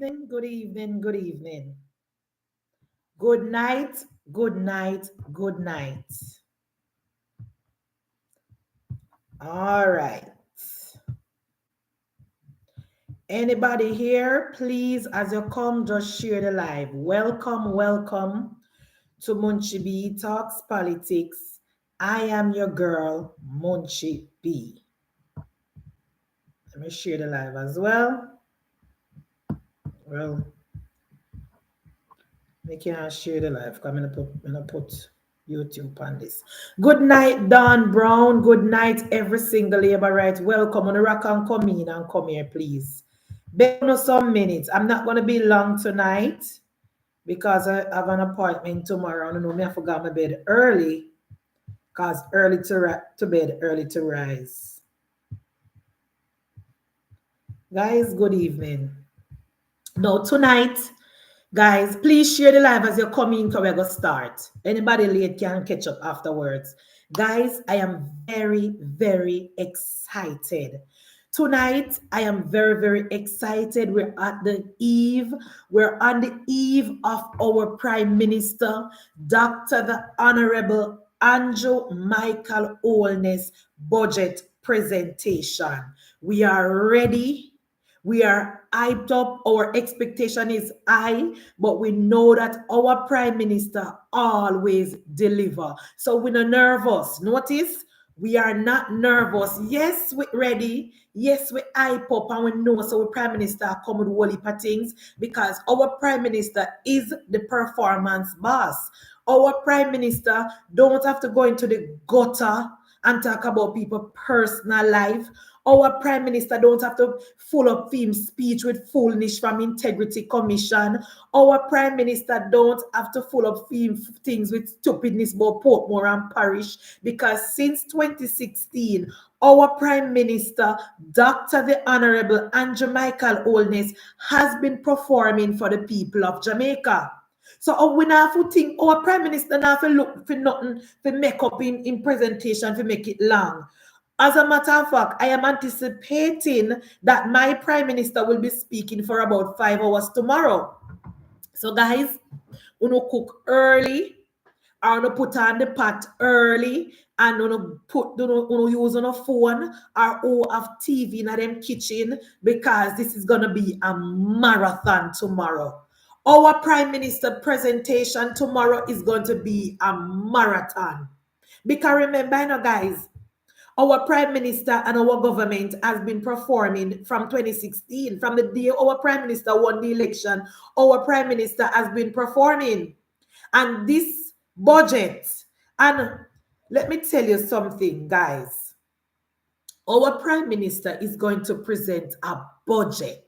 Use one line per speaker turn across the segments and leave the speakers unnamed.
evening, good evening, good evening. Good night, good night, good night. All right. Anybody here, please, as you come, just share the live. Welcome, welcome to Munchie B Talks Politics. I am your girl, Munchie B. Let me share the live as well. Well, we can't share the live. I'm gonna put YouTube on this. Good night, Don Brown. Good night, every single labor right. Welcome on the rock and come in and come here, please. Bear some minutes. I'm not gonna be long tonight because I have an appointment tomorrow. I don't know me. I forgot my bed early. Cause early to bed, early to rise. Guys, good evening. Now tonight. Guys, please share the live as you're coming because we're going to start. Anybody late can catch up afterwards. Guys, I am very, very excited. Tonight, I am very, very excited. We're on the eve of our Prime Minister, Dr. the Honorable Andrew Michael Holness budget presentation. We are ready. We are hyped up. Our expectation is high, but we know that our Prime Minister always deliver. So we're not nervous. Notice, we are not nervous. Yes, we're ready. Yes, we hype up and we know. So our Prime Minister come with whole heap of things because our Prime Minister is the performance boss. Our Prime Minister don't have to go into the gutter and talk about people's personal life. Our Prime Minister don't have to full up theme speech with foolish from Integrity Commission. Our Prime Minister don't have to full up theme things with stupidness about Portmore and Parish because since 2016, our Prime Minister, Dr. the Honorable Andrew Michael Holness, has been performing for the people of Jamaica. So we now have to think our Prime Minister now have to look for nothing to make up in presentation to make it long. As a matter of fact, I am anticipating that my Prime Minister will be speaking for about 5 hours tomorrow. So guys, we no cook early, or no put on the pot early, and no use on a phone or have TV in them kitchen because this is gonna be a marathon tomorrow. Our Prime Minister presentation tomorrow is going to be a marathon. Because remember, guys, our Prime Minister and our government has been performing from 2016. From the day our Prime Minister won the election, our Prime Minister has been performing. And this budget, and let me tell you something, guys. Our Prime Minister is going to present a budget.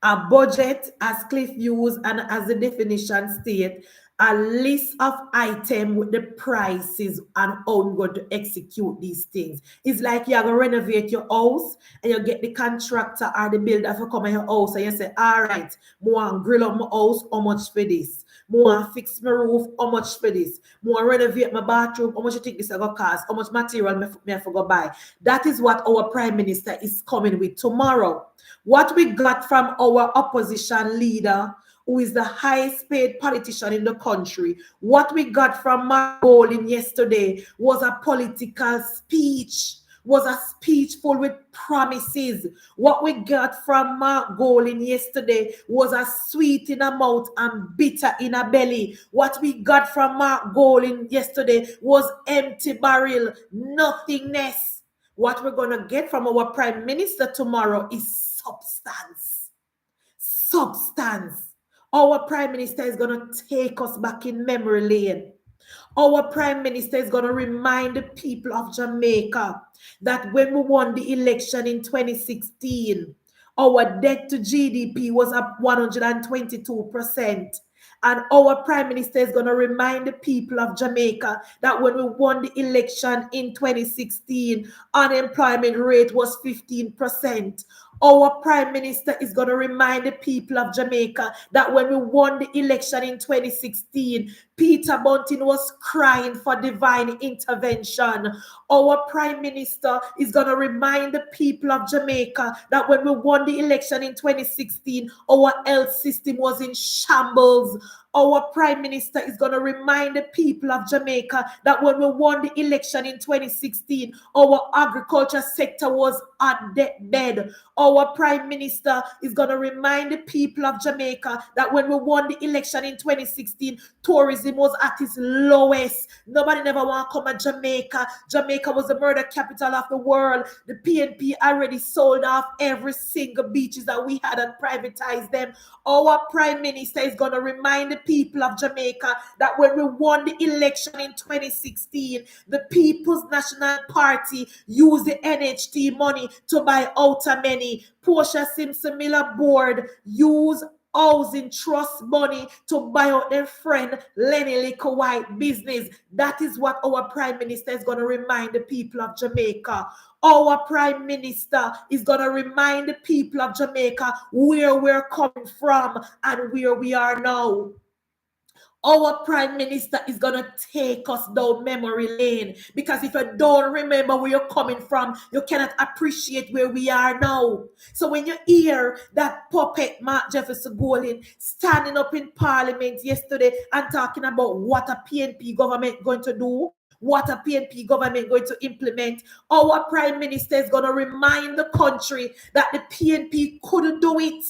A budget, as Cliff used and as the definition state, a list of items with the prices and how we're going to execute these things. It's like you're going to renovate your house and you get the contractor or the builder to come in your house and you say, all right, I want to grill up my house, how much for this? I want to fix my roof, how much for this? I want to renovate my bathroom, how much you think this is going to cost? How much material I have to go buy? That is what our Prime Minister is coming with tomorrow. What we got from our opposition leader, who is the highest paid politician in the country, what we got from Mark Bolin yesterday was a political speech, was a speech full with promises. What we got from Mark Bolin yesterday was a sweet in a mouth and bitter in a belly. What we got from Mark Bolin yesterday was empty barrel, nothingness. What we're going to get from our Prime Minister tomorrow is substance. Substance. Our Prime Minister is going to take us back in memory lane. Our Prime Minister is going to remind the people of Jamaica that when we won the election in 2016, our debt to GDP was up 122%. And our Prime Minister is going to remind the people of Jamaica that when we won the election in 2016, unemployment rate was 15%. Our Prime Minister is going to remind the people of Jamaica that when we won the election in 2016, Peter Bunting was crying for divine intervention. Our Prime Minister is going to remind the people of Jamaica that when we won the election in 2016, our health system was in shambles. Our Prime Minister is going to remind the people of Jamaica that when we won the election in 2016, our agriculture sector was at deathbed. Our Prime Minister is going to remind the people of Jamaica that when we won the election in 2016, tourism was at its lowest. Nobody never want to come at Jamaica. Jamaica was the murder capital of the world. The PNP already sold off every single beaches that we had and privatized them. Our Prime Minister is going to remind the people of Jamaica that when we won the election in 2016, the People's National Party used the NHT money to buy outer many. Portia Simpson Miller board used housing trust money to buy out their friend Lenny Liquor White business. That is what our Prime Minister is going to remind the people of Jamaica. Our Prime Minister is going to remind the people of Jamaica where we're coming from and where we are now. Our Prime Minister is going to take us down memory lane, because if you don't remember where you're coming from, you cannot appreciate where we are now. So when you hear that puppet Mark Jefferson Golin standing up in Parliament yesterday and talking about what a PNP government going to do, what a PNP government going to implement, our Prime Minister is going to remind the country that the PNP couldn't do it.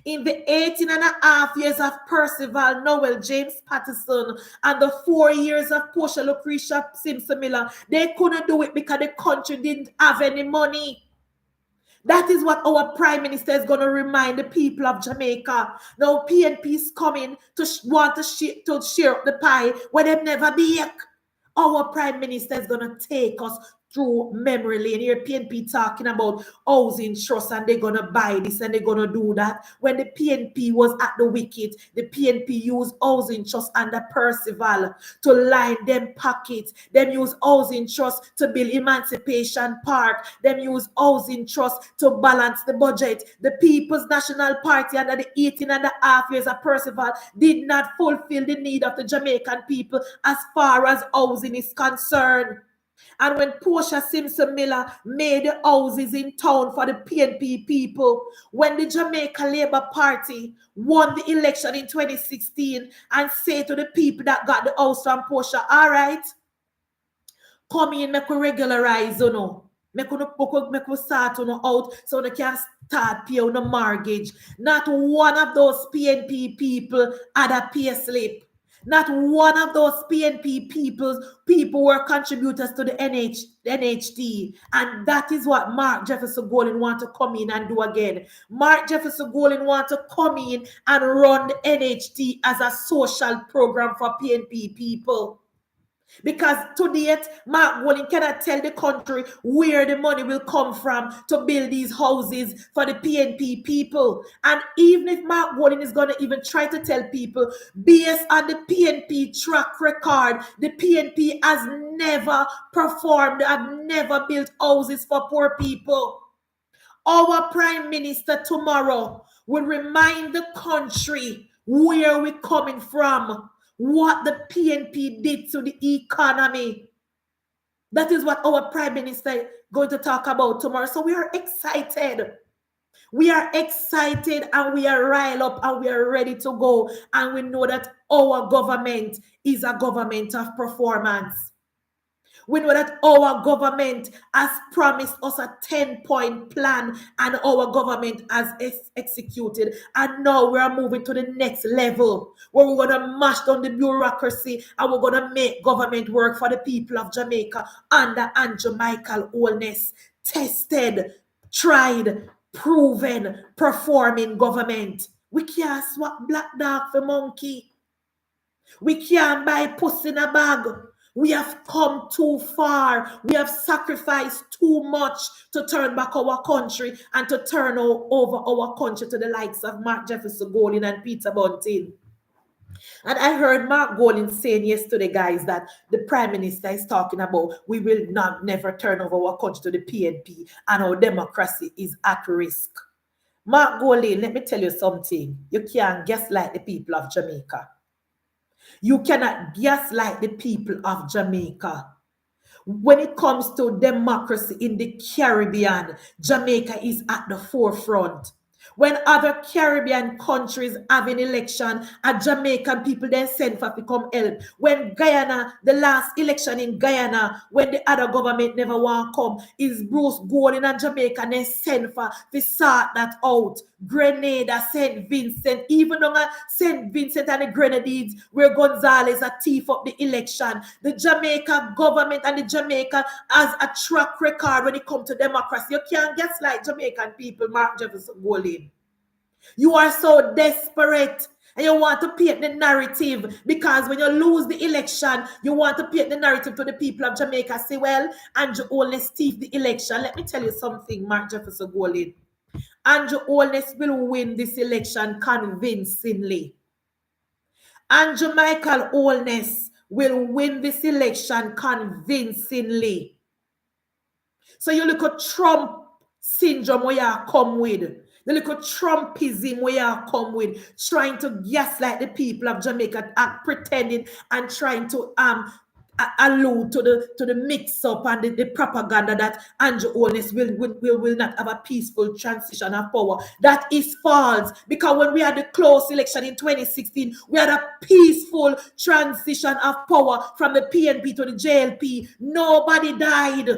In the 18 and a half years of Percival Noel James Patterson and the 4 years of Portia Lucretia Simpson Miller, they couldn't do it because the country didn't have any money. That is what our Prime Minister is going to remind the people of Jamaica. Now PNP is coming to want to share up the pie when they've never been. Our Prime Minister is going to take us through memory lane. Here PNP talking about housing trust and they're going to buy this and they're going to do that. When the PNP was at the wicket, the PNP used housing trust under Percival to line them pockets. Them use housing trust to build Emancipation Park. Them use housing trust to balance the budget. The People's National Party under the 18 and a half years of Percival did not fulfill the need of the Jamaican people as far as housing is concerned. And when Portia Simpson Miller made the houses in town for the PNP people, when the Jamaica Labour Party won the election in 2016 and say to the people that got the house from Portia, all right, come in, make we regularize, you know. Make we start on out so they can start pay on the mortgage. Not one of those PNP people had a pay slip. Not one of those PNP people were contributors to the NHT. And that is what Mark Jefferson Golin want to come in and do again. Mark Jefferson Golin want to come in and run the NHT as a social program for PNP people. Because to date, Mark Golin cannot tell the country where the money will come from to build these houses for the PNP people. And even if Mark Golin is going to even try to tell people, based on the PNP track record, the PNP has never performed, have never built houses for poor people. Our Prime Minister tomorrow will remind the country where we're coming from, what the PNP did to the economy. That is what our Prime Minister is going to talk about tomorrow. So we are excited. We are excited and we are riled up and we are ready to go. And we know that our government is a government of performance. We know that our government has promised us a 10-point plan and our government has executed. And now we are moving to the next level where we're going to mash down the bureaucracy and we're going to make government work for the people of Jamaica under Andrew Michael Holness. Tested, tried, proven, performing government. We can't swap black dog for monkey. We can't buy puss in a bag. We have come too far. We have sacrificed too much to turn back our country and to turn over our country to the likes of Mark Jefferson Golin and Peter Bunting. And I heard Mark Golding saying yesterday, guys, that the Prime Minister is talking about we will not never turn over our country to the PNP and our democracy is at risk. Mark Golding, let me tell you something. You can't gaslight the people of Jamaica. You cannot gaslight the people of Jamaica. When it comes to democracy in the Caribbean, Jamaica is at the forefront. When other Caribbean countries have an election, a Jamaican people then send for to come help. When Guyana, the last election in Guyana, when the other government never want to come, is Bruce Golding and Jamaica then send for to sort that out. Grenada, St. Vincent, even though St. Vincent and the Grenadines, where Gonzales a thief up the election. The Jamaica government and the Jamaica has a track record when it comes to democracy. You can't gaslight Jamaican people, Mark Jefferson Golding. You are so desperate and you want to paint the narrative because when you lose the election, you want to paint the narrative to the people of Jamaica. Say, well, Andrew Holness thief the election. Let me tell you something, Mark Jefferson Golding. Andrew Holness will win this election convincingly. Andrew Michael Holness will win this election convincingly. So you look at Trump syndrome where you come with. The little Trumpism where you come with, trying to gaslight the people of Jamaica, pretending and trying to allude to the mix-up and the propaganda that Andrew Holness will not have a peaceful transition of power. That is false. Because when we had the close election in 2016, we had a peaceful transition of power from the PNP to the JLP. Nobody died.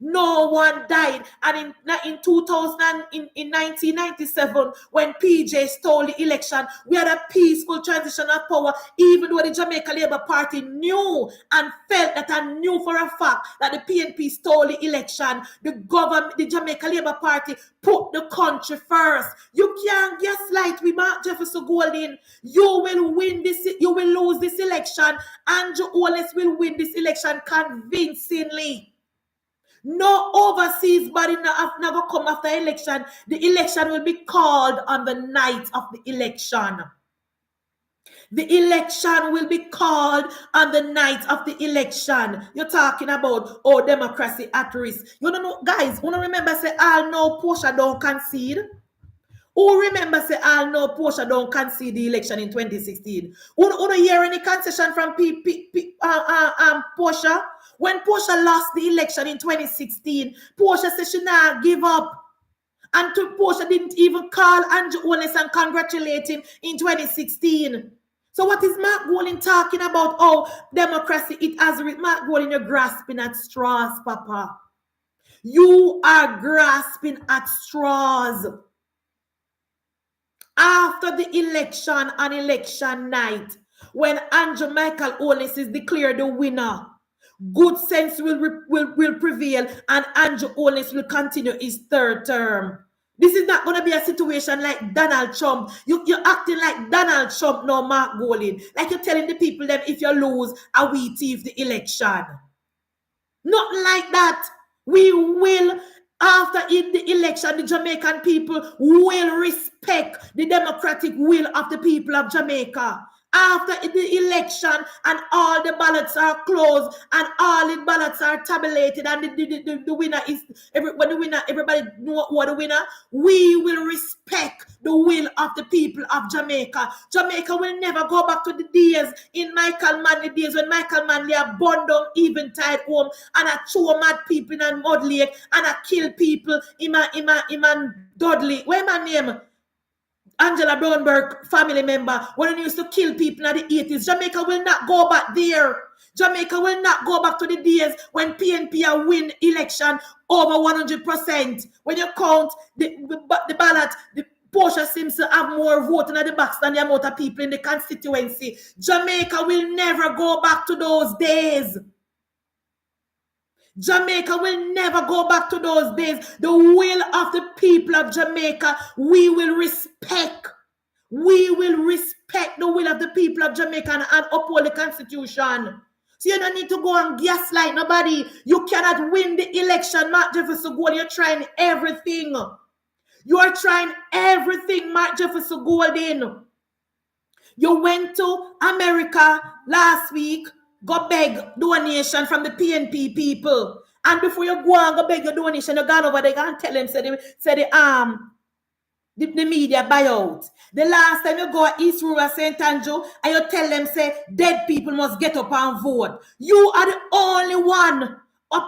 No one died. And in 1997, when PJ stole the election, we had a peaceful transition of power, even though the Jamaica Labour Party knew and felt that and knew for a fact that the PNP stole the election. The Jamaica Labour Party put the country first. You can't gaslight with Mark Jefferson Golding. You will win this, you will lose this election. Andrew Holness will win this election convincingly. No overseas body never come after election. The election will be called on the night of the election. The election will be called on the night of the election. You're talking about democracy at risk. You don't know, guys, you don't remember say all no Portia don't concede? Who remember say all no Portia don't concede the election in 2016? Who don't hear any concession from Portia? When Portia lost the election in 2016, Portia said she not give up. And Portia didn't even call Andrew Holness and congratulate him in 2016. So what is Mark Golding talking about? Oh, democracy, it has Mark Golding, you're grasping at straws, Papa. You are grasping at straws. After the election on election night, when Andrew Michael Holness is declared the winner, good sense will prevail and Andrew Holness will continue his third term. This is not going to be a situation like Donald Trump. You're acting like Donald Trump, no Mark Golding. Like you're telling the people that if you lose, we thief the election. Not like that. We will, after the election, the Jamaican people will respect the democratic will of the people of Jamaica. After the election and all the ballots are closed and all the ballots are tabulated and the winner is everybody know what the winner, we will respect the will of the people of Jamaica. Jamaica will never go back to the days in Michael Manley days when Michael Manley burned down Eventide home and threw mad people in a mud lake and kill people in Dudley. Where my name? Angela Brownberg family member when they used to kill people in the 80s. Jamaica will not go back there. Jamaica will not go back to the days when PNP win election over 100%. When you count the ballot, the Portia seems to have more voting at the box than the amount of people in the constituency. Jamaica will never go back to those days. Jamaica will never go back to those days. The will of the people of Jamaica, we will respect. We will respect the will of the people of Jamaica and uphold the Constitution. So you don't need to go and gaslight nobody. You cannot win the election, Mark Jefferson Golding. You're trying everything. You are trying everything, Mark Jefferson Golding. You went to America last week, go beg donation from the PNP people. And before you go and go beg your donation, you gone over there and tell them, the media buyout. The last time you go to East Rural St. Andrew and you tell them, say, dead people must get up and vote. You are the only one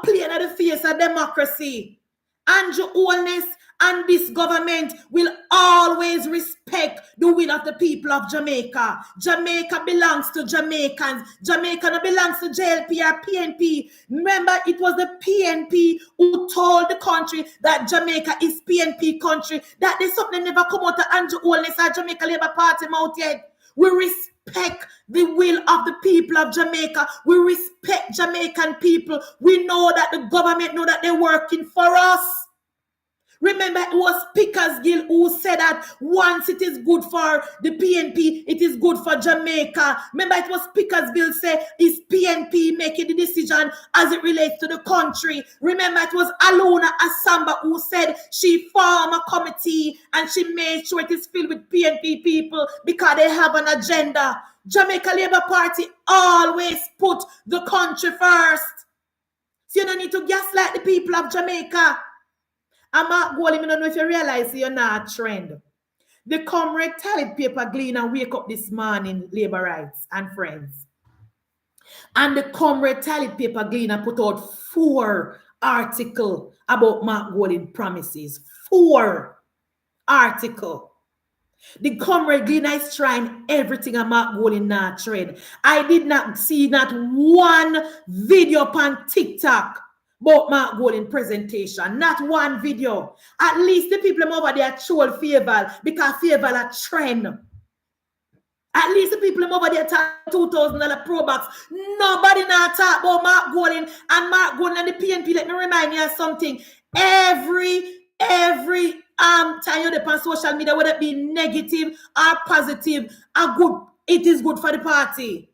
playing at the face of democracy. Andrew Holness and this government will always respect the will of the people of Jamaica. Jamaica belongs to Jamaicans. Jamaica belongs to JLP or PNP. Remember, it was the PNP who told the country that Jamaica is PNP country. That is something never come out of Andrew Holness or Jamaica Labour Party mouth yet. We respect the will of the people of Jamaica. We respect Jamaican people. We know that the government know that they're working for us. Remember, it was Pickersgill who said that once it is good for the PNP, it is good for Jamaica. Remember, it was Pickersgill say, is PNP making the decision as it relates to the country? Remember, it was Alona Asamba who said she formed a committee and she made sure it is filled with PNP people because they have an agenda. Jamaica Labour Party always put the country first. So you don't need to gaslight the people of Jamaica. I'm not going, I don't know if you realize you're not a trend. The Comrade Talent paper glean and wake up this morning, labor rights and friends. And the Comrade Talent paper glean and put out 4 articles about Mark Golding promises. 4 articles. The Comrade Gleaner is trying everything a Mark Golding not trend. I did not see not one video on TikTok about Mark Golding presentation. Not one video. At least the people over there troll favor because favor a trend. At least the people over there talk $2,000 pro box. Nobody now talk about Mark Golding and Mark Golding and the PNP. Let me remind you of something. Every time you're on social media, whether it be negative or positive, it is good for the party.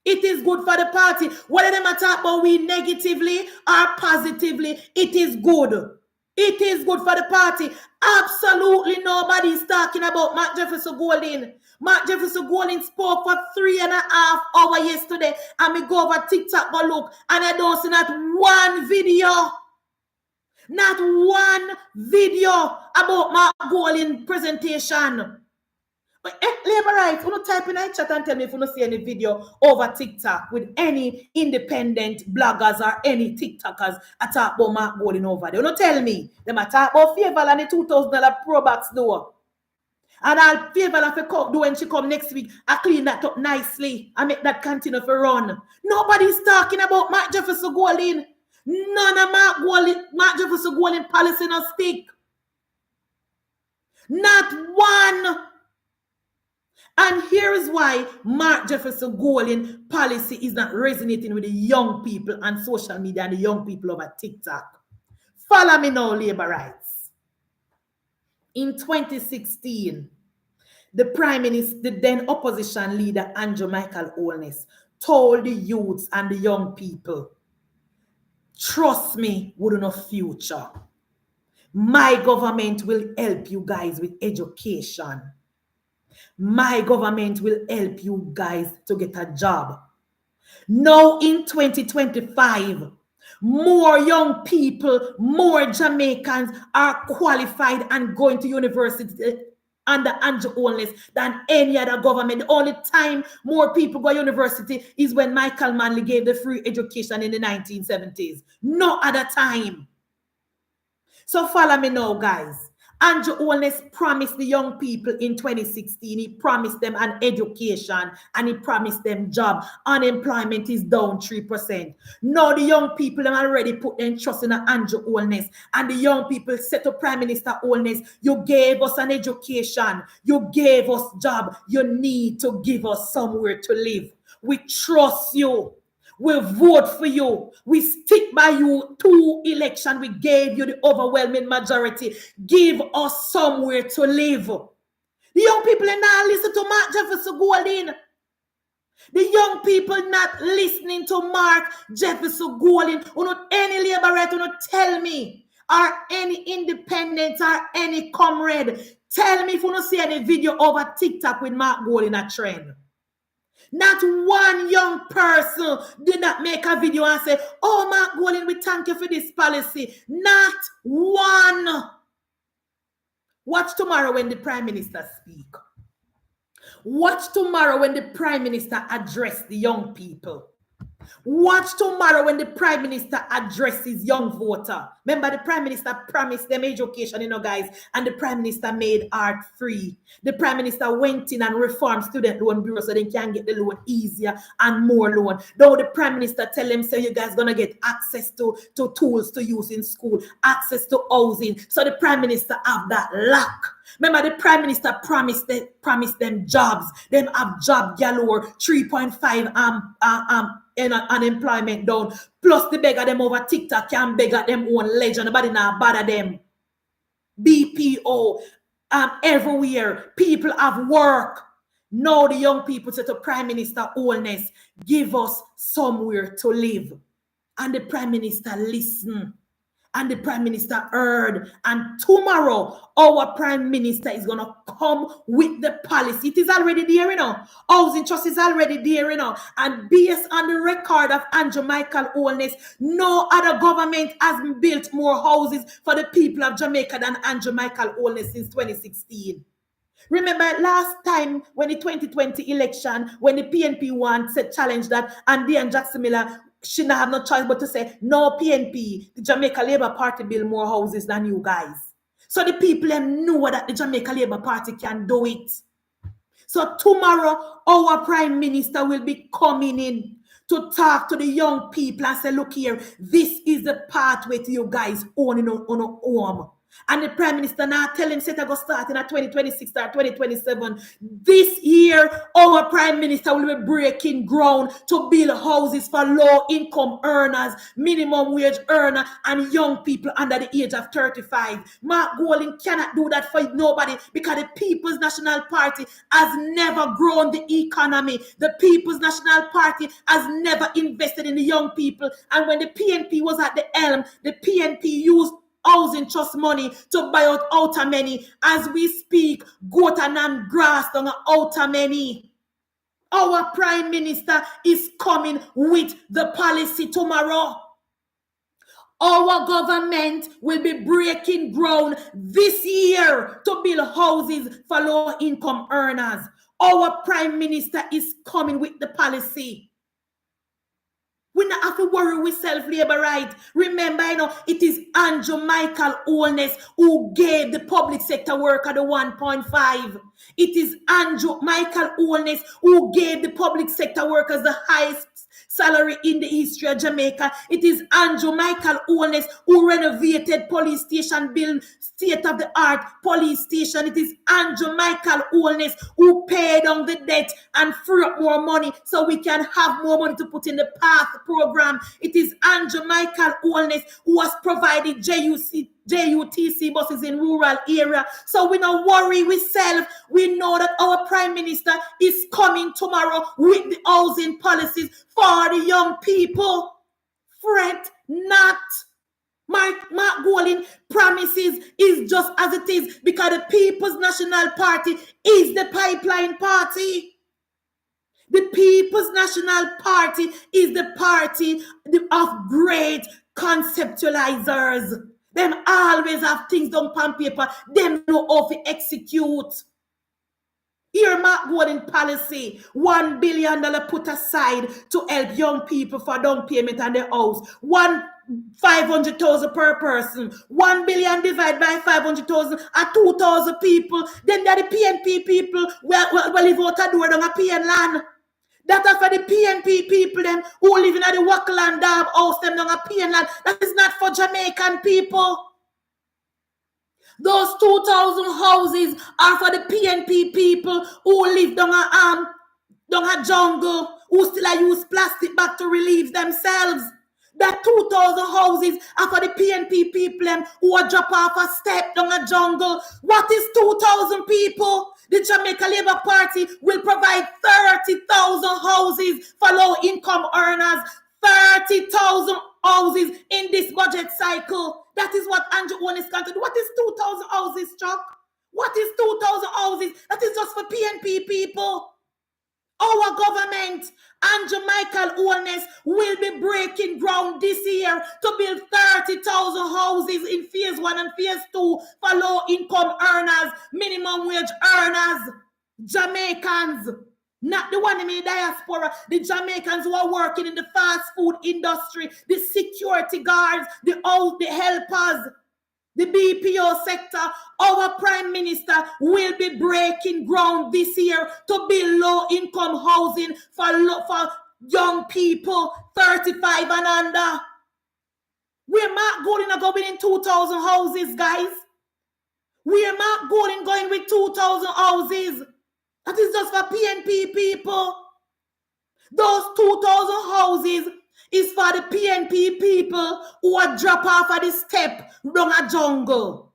It is good for the party. Whether they talk about we negatively or positively, it is good. It is good for the party. Absolutely nobody is talking about Mark Jefferson Golding. Mark Jefferson Golding spoke for 3.5 hours yesterday. And me go over TikTok, go look, and I don't see not one video. Not one video about Mark Golding presentation. But labor rights, you type in a chat and tell me if you don't see any video over TikTok with any independent bloggers or any TikTokers that talk about Mark Golding over there. You don't tell me. They might talk about favor and the $2,000 pro box door. And I'll favor if do when she come next week, I clean that up nicely and make that continue for run. Nobody's talking about Mark Jefferson Golding. None of Mark Jefferson Golding policy no stick. Not one. And here is why Mark Jefferson Golding policy is not resonating with the young people on social media and the young people over TikTok. Follow me now, labor rights. In 2016, the Prime Minister, the then opposition leader, Andrew Michael Holness, told the youths and the young people, trust me, with no future. My government will help you guys with education. My government will help you guys to get a job. Now in 2025, more young people, more Jamaicans are qualified and going to university under Andrew Holness than any other government. The only time more people go to university is when Michael Manley gave the free education in the 1970s. No other time. So follow me now, guys. Andrew Holness promised the young people in 2016, he promised them an education and he promised them job. Unemployment is down 3%. Now the young people have already put their trust in Andrew Holness, and the young people said to Prime Minister Holness, you gave us an education, you gave us job, you need to give us somewhere to live. We trust you. We vote for you. We stick by you 2 elections. We gave you the overwhelming majority. Give us somewhere to live. The young people are not listening to Mark Jefferson Golding. The young people not listening to Mark Jefferson Golding. Or not any labor right, or not tell me, or any independent, or any comrade. Tell me if you don't see any video over TikTok with Mark Gold in a trend. Not one young person did not make a video and say, oh, Mark Gold, we thank you for this policy. Not one. Watch tomorrow when the Prime Minister speak. Watch tomorrow when the Prime Minister address the young people. Watch tomorrow when the Prime Minister addresses young voter. Remember, the Prime Minister promised them education, guys, and the Prime Minister made art free. The Prime Minister went in and reformed student loan bureau so they can get the loan easier and more loan. Though the Prime Minister tell them, so you guys gonna get access to tools to use in school, access to housing. So the Prime Minister have that luck. Remember, the Prime Minister promised them jobs. Them have job galore, 3.5 unemployment down. Plus the beggar them over TikTok can beg at them own legend. Nobody now bother them. BPO, everywhere. People have work. Now the young people say to Prime Minister Holness, give us somewhere to live. And the Prime Minister listen. And the Prime Minister heard. And tomorrow, our Prime Minister is going to come with the policy. It is already there, Housing trust is already there, And based on the record of Andrew Michael Holness, no other government has built more houses for the people of Jamaica than Andrew Michael Holness since 2016. Remember last time when the 2020 election, when the PNP said challenge that, and Diane Jackson Miller, she not have no choice but to say, no PNP, the Jamaica Labour Party build more houses than you guys. So the people know that the Jamaica Labour Party can do it. So tomorrow, our Prime Minister will be coming in to talk to the young people and say, look here, this is the pathway to you guys owning on a home. And the Prime Minister now tell him say to go start in 2026 or 2027. This year, our Prime Minister will be breaking ground to build houses for low-income earners, minimum wage earner, and young people under the age of 35. Mark Golding cannot do that for nobody because the People's National Party has never grown the economy. The People's National Party has never invested in the young people. And when the PNP was at the helm, the PNP used housing trust money to buy out outer many. As we speak, goat and grass on outer many. Our Prime Minister is coming with the policy tomorrow. Our government will be breaking ground this year to build houses for low-income earners. Our Prime Minister is coming with the policy. We not have to worry with self-labor right. Remember, it is Andrew Michael Holness who gave the public sector worker the 1.5. It is Andrew Michael Holness who gave the public sector workers the highest salary in the history of Jamaica. It is Andrew Michael Holness who renovated police station, built state-of-the-art police station. It is Andrew Michael Holness who paid on the debt and free up more money so we can have more money to put in the PATH program. It is Andrew Michael Holness who has provided JUTC buses in rural area. So we don't worry ourselves. We know that our Prime Minister is coming tomorrow with the housing policies for the young people. Fret not. Mark Golding promises is just as it is because the People's National Party is the pipeline party. The People's National Party is the party of great conceptualizers. Them always have things done on paper. Them know how to execute. Here, Mark Golding policy, $1 billion put aside to help young people for down payment on their house. 500,000 per person. 1 billion divided by 500,000 are 2,000 people. Then there are the PNP people well live out a door down a PN land. That are for the PNP people them who live in the Wackland Dab house them down a PN land. That is not for Jamaican people. Those 2,000 houses are for the PNP people who live down a jungle, who still use plastic bag to relieve themselves. That 2,000 houses are for the PNP people who are drop off a step down a jungle. What is 2,000 people? The Jamaica Labour Party will provide 30,000 houses for low-income earners. 30,000 houses in this budget cycle. That is what Andrew Holness can do. What is 2,000 houses, Chuck? What is 2,000 houses? That is just for PNP people. Our government and Jamaica Holness will be breaking ground this year to build 30,000 houses in phase 1 and phase 2 for low-income earners, minimum wage earners, Jamaicans. Not the one in the diaspora, the Jamaicans who are working in the fast food industry, the security guards, the helpers, the BPO sector. Our Prime Minister will be breaking ground this year to build low-income housing for young people, 35 and under. We're not going in 2,000 houses, guys. We're not going with 2,000 houses. That is just for PNP people. Those 2,000 houses is for the PNP people who are drop off at the step down a jungle.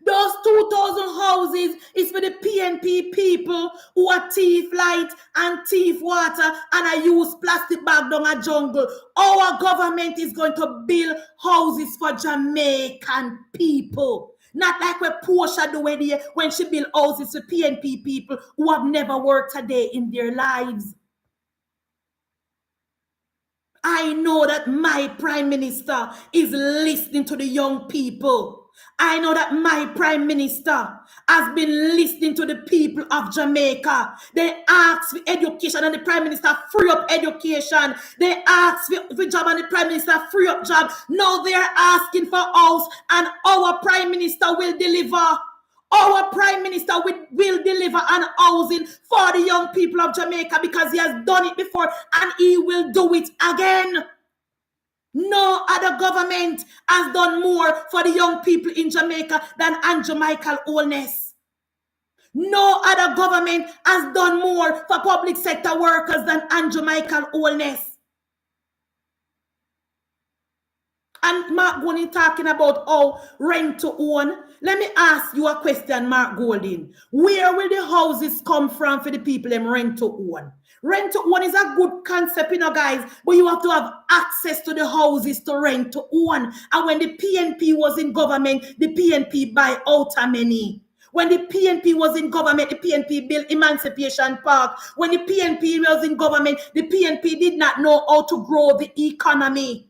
Those 2,000 houses is for the PNP people who are thief light and thief water and I use plastic bag down a jungle. Our government is going to build houses for Jamaican people. Not like what Portia do when she build houses for PNP people who have never worked a day in their lives. I know that my Prime Minister is listening to the young people. I know that my Prime Minister has been listening to the people of Jamaica. They ask for education and the Prime Minister free up education. They ask for job and the Prime Minister free up job. Now they are asking for house and our Prime Minister will deliver. Our Prime Minister will deliver an housing for the young people of Jamaica because he has done it before and he will do it again. No other government has done more for the young people in Jamaica than Jamaica Holness. No other government has done more for public sector workers than Jamaica Holness. And Mark Golding talking about rent to own. Let me ask you a question, Mark Golding. Where will the houses come from for the people them rent to own? Rent to own is a good concept, guys, but you have to have access to the houses to rent to own. And when the PNP was in government, the PNP buy out a many. When the PNP was in government, the PNP built Emancipation Park. When the PNP was in government, the PNP did not know how to grow the economy.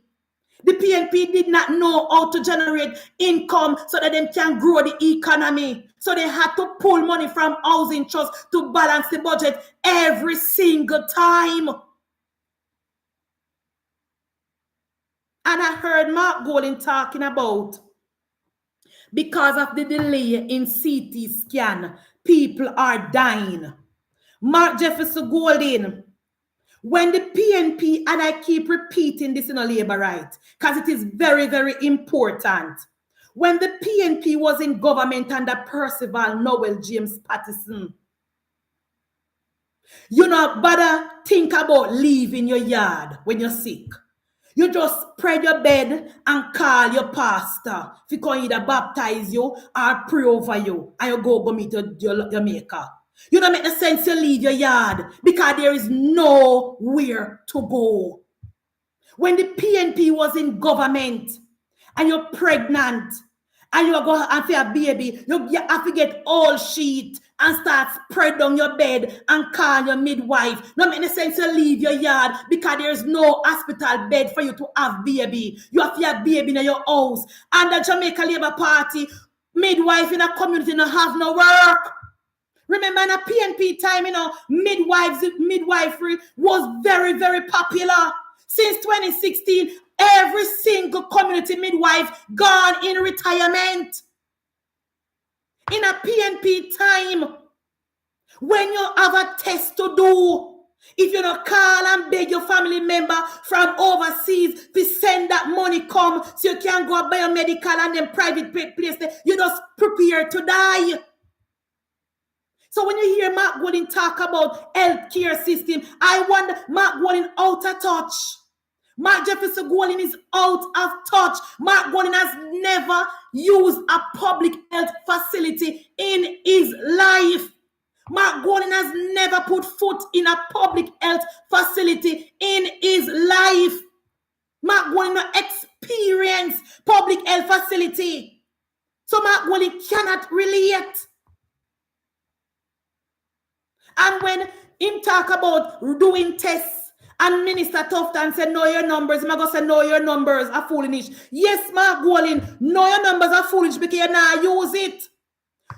The PNP did not know how to generate income so that they can grow the economy. So they had to pull money from housing trust to balance the budget every single time. And I heard Mark Golding talking about because of the delay in CT scan, people are dying. Mark Jefferson Golding, when the PNP, and I keep repeating this in a labor right, because it is very, very important. When the PNP was in government under Percival Noel James Patterson, you not bother think about leaving your yard when you're sick. You just spread your bed and call your pastor if he can either baptize you or pray over you and you go meet your maker. You don't make the sense to leave your yard because there is nowhere to go. When the PNP was in government and you're pregnant and you go and for a baby, you have to get all sheet and start spread on your bed and call your midwife. Don't make the sense to leave your yard because there's no hospital bed for you to have baby. You have to have baby in your house. And the Jamaica Labour Party, midwife in a community don't have no work. Remember in a PNP time, midwifery was very, very popular. Since 2016, every single community midwife gone in retirement. In a PNP time, when you have a test to do, if you don't call and beg your family member from overseas to send that money come so you can go buy a medical and then private place, you just prepare to die. So when you hear Mark Golding talk about healthcare system, I wonder, Mark Golding out of touch. Mark Jefferson Golding is out of touch. Mark Golding has never used a public health facility in his life. Mark Golding has never put foot in a public health facility in his life. Mark Golding no experience public health facility. So Mark Wally cannot relate. And when him talk about doing tests, and Minister Tufton said, know your numbers, I'm going to say, know your numbers are foolish. Yes, Mark Wally, know your numbers are foolish because you not use it.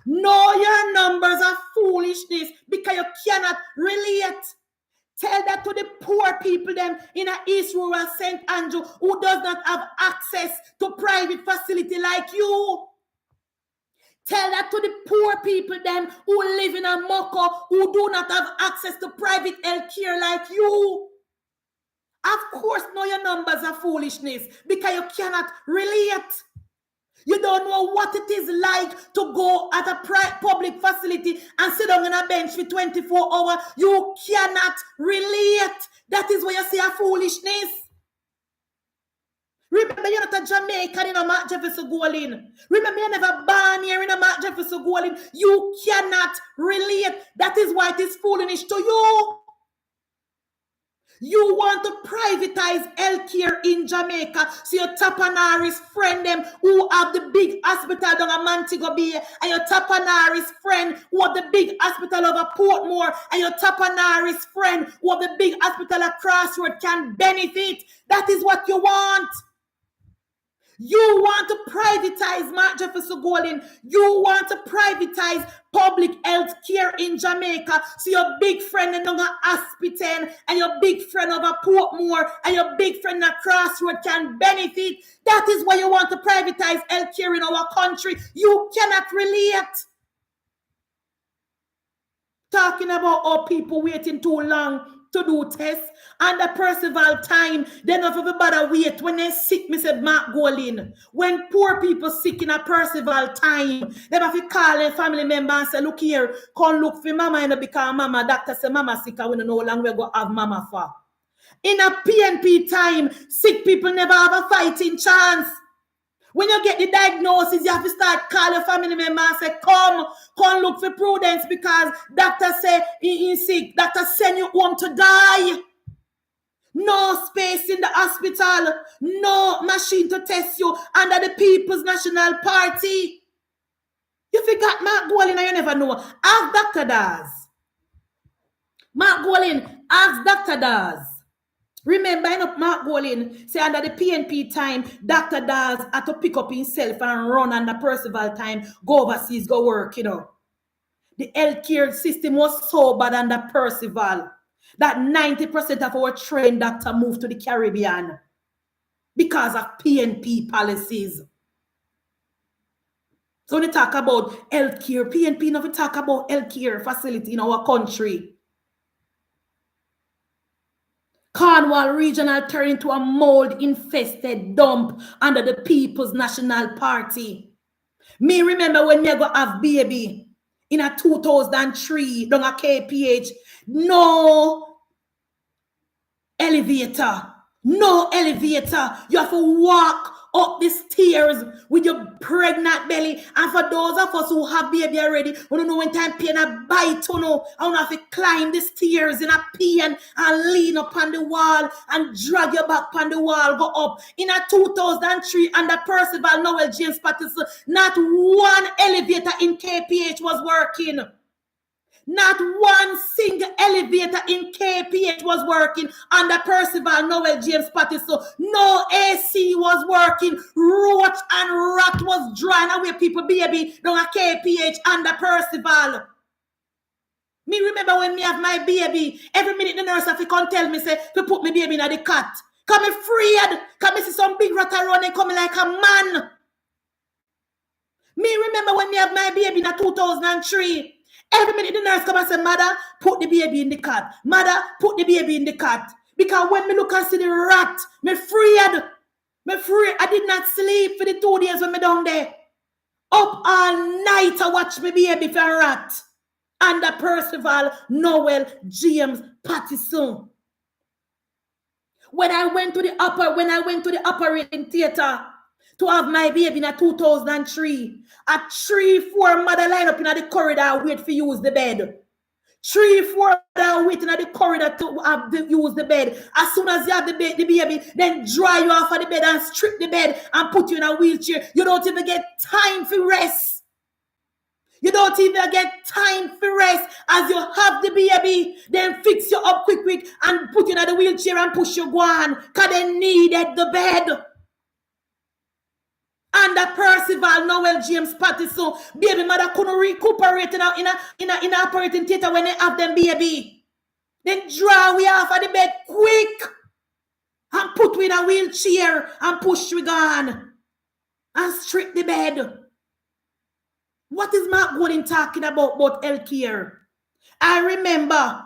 Know your numbers are foolishness because you cannot relate. Tell that to the poor people them in a East Rural St. Andrew who does not have access to private facility like you. Tell that to the poor people them who live in a Moko who do not have access to private health care like you. Of course, know your numbers are foolishness because you cannot relate. You don't know what it is like to go at a public facility and sit down on a bench for 24 hours. You cannot relate. That is why you say a foolishness. Remember, you're not a Jamaican in a Mark Jefferson Golin. Remember, you're never born here in a Mark Jefferson Golin. You cannot relate. That is why it is foolish to you. You want to privatize healthcare in Jamaica, so your Tapanaris friend them who have the big hospital down at Montego Bay, and your Tapanaris friend who have the big hospital over Portmore, and your Tapanaris friend who have the big hospital at Crossroad can benefit. That is what you want. You want to privatize Mark Jefferson Golin. You want to privatize public health care in Jamaica. So your big friend in Hospital and your big friend over Portmore and your big friend at Crossroad can benefit. That is why you want to privatize health care in our country. You cannot relate. Talking about all people waiting too long to do tests and the Percival time, they don't have to wait. When they sick, me said Mark Golin. When poor people sick in a Percival time, they have to call a family member and say, look here, come look for mama, and because mama, doctor say mama sick, and we don't know how long we're going to have mama for. In a PNP time, sick people never have a fighting chance. When you get the diagnosis, you have to start calling your family member and say, come look for Prudence because doctor say he's sick. Doctor send you home to die. No space in the hospital. No machine to test you under the People's National Party. You forgot Mark Golin and you never know. Ask Dr. Daz. Mark Golin, ask Dr. Daz. Remember, Mark Golin say under the PNP time, Dr. Daz had to pick up himself and run under Percival time, go overseas, go work, you know. The healthcare system was so bad under Percival that 90% of our trained doctors moved to the Caribbean because of PNP policies. So when you talk about healthcare, PNP never talk about healthcare facility in our country. Cornwall Regional turned into a mold-infested dump under the People's National Party. Me remember when me go have baby in a 2003 down a KPH. No elevator. No elevator. You have to walk up the stairs with your pregnant belly. And for those of us who have baby already, we don't know when time pain a bite, you know, I don't have to climb the stairs in a pain and lean up on the wall and drag your back on the wall, go up. In a 2003 under Percival Noel James Patterson, not one elevator in KPH was working. Not one single elevator in KPH was working under Percival Noel James Patterson. No AC was working. Roach and rat was drying away people baby down a KPH under Percival. Me remember when me have my baby, every minute the nurse have to come tell me, say, to put my baby in the cot. Come afraid. Come me see some big rat around and coming like a man. Me remember when me have my baby in 2003. Every minute the nurse come and say, mother, put the baby in the cot. Mother, put the baby in the cot. Because when me look and see the rat, me afraid. I did not sleep for the 2 days when me down there. Up all night I watch me baby for a rat. Under Percival Noel James Patterson. When I went to the operating theater to have my baby in 2003, a 3-4 mother line up in the corridor wait for use the bed. 3, 4 are waiting at the corridor to use the bed. As soon as you have the baby, then dry you off of the bed and strip the bed and put you in a wheelchair. You don't even get time for rest. You don't even get time for rest. As you have the baby, then fix you up quick and put you in the wheelchair and push you go on. Because they needed the bed. And the Percival, Noel, James, Patriotism, baby mother couldn't recuperate in a operating theater when they have them baby. Then draw we off of the bed quick and put we in a wheelchair and push we gone and strip the bed. What is Mark Golden talking about healthcare? I remember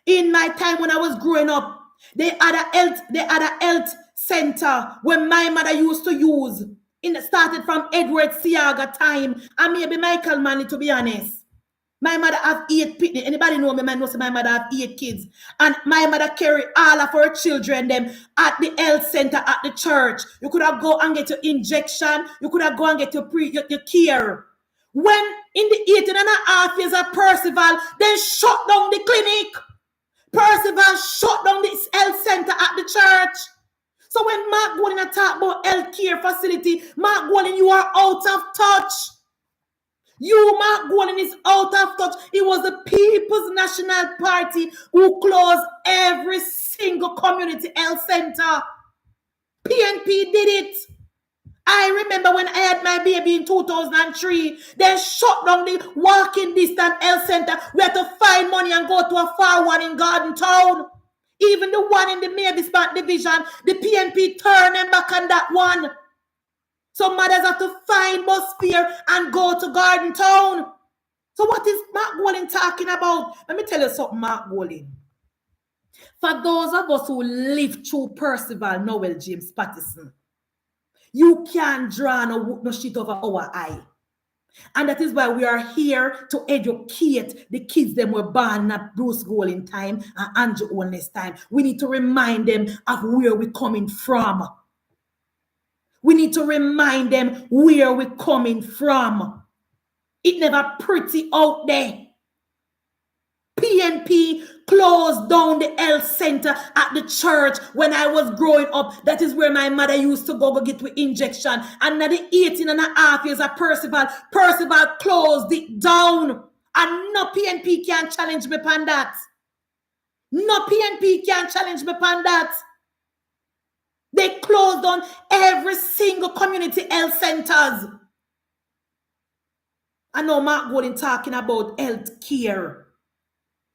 in my time when I was growing up, they had a health center when my mother used to use. It started from Edward Siaga time and maybe Michael Manley, to be honest. My mother have 8 kids. Anybody know me? Man knows my mother have 8 kids. And my mother carry all of her children them at the health center at the church. You could have go and get your injection. You could have go and get your care. When in the 18.5 years of Percival, they shut down the clinic. Percival shut down this health center at the church. So when Mark Golden talk about health care facility, Mark Golden, you are out of touch. You, Mark Golden, is out of touch. It was the People's National Party who closed every single community health center. PNP did it. I remember when I had my baby in 2003, they shut down the walking distance health center. We had to find money and go to a far one in Garden Town. Even the one in the Mavis Bank division, the PNP turned them back on that one. So mothers have to find bus fare and go to Garden Town. So what is Mark Golden talking about? Let me tell you something, Mark Golden. For those of us who live through Percival, Noel, James, Patriotism, you can't draw no shit over our eye. And that is why we are here to educate the kids that were born at Bruce Golden time and Andrew Holness time. We need to remind them of where we're coming from. We need to remind them where we're coming from. It never pretty out there. PNP closed down the health center at the church when I was growing up. That is where my mother used to go get with injection. And at the 18.5 years of Percival closed it down. And no PNP can challenge me upon that. No PNP can challenge me upon that. They closed down every single community health centers. I know Mark Golden talking about health care.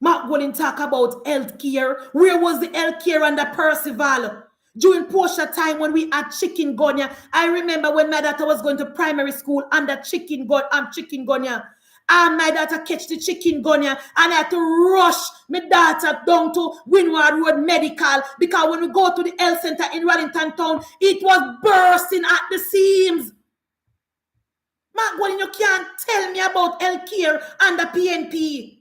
Mark Golden talk about health care. Where was the health care under Percival? During Portia time when we had chikungunya. I remember when my daughter was going to primary school under chikungunya. And my daughter catch the chikungunya and I had to rush my daughter down to Windward Road Medical because when we go to the health center in Wellington Town, it was bursting at the seams. Mark Golden, you can't tell me about health care under PNP.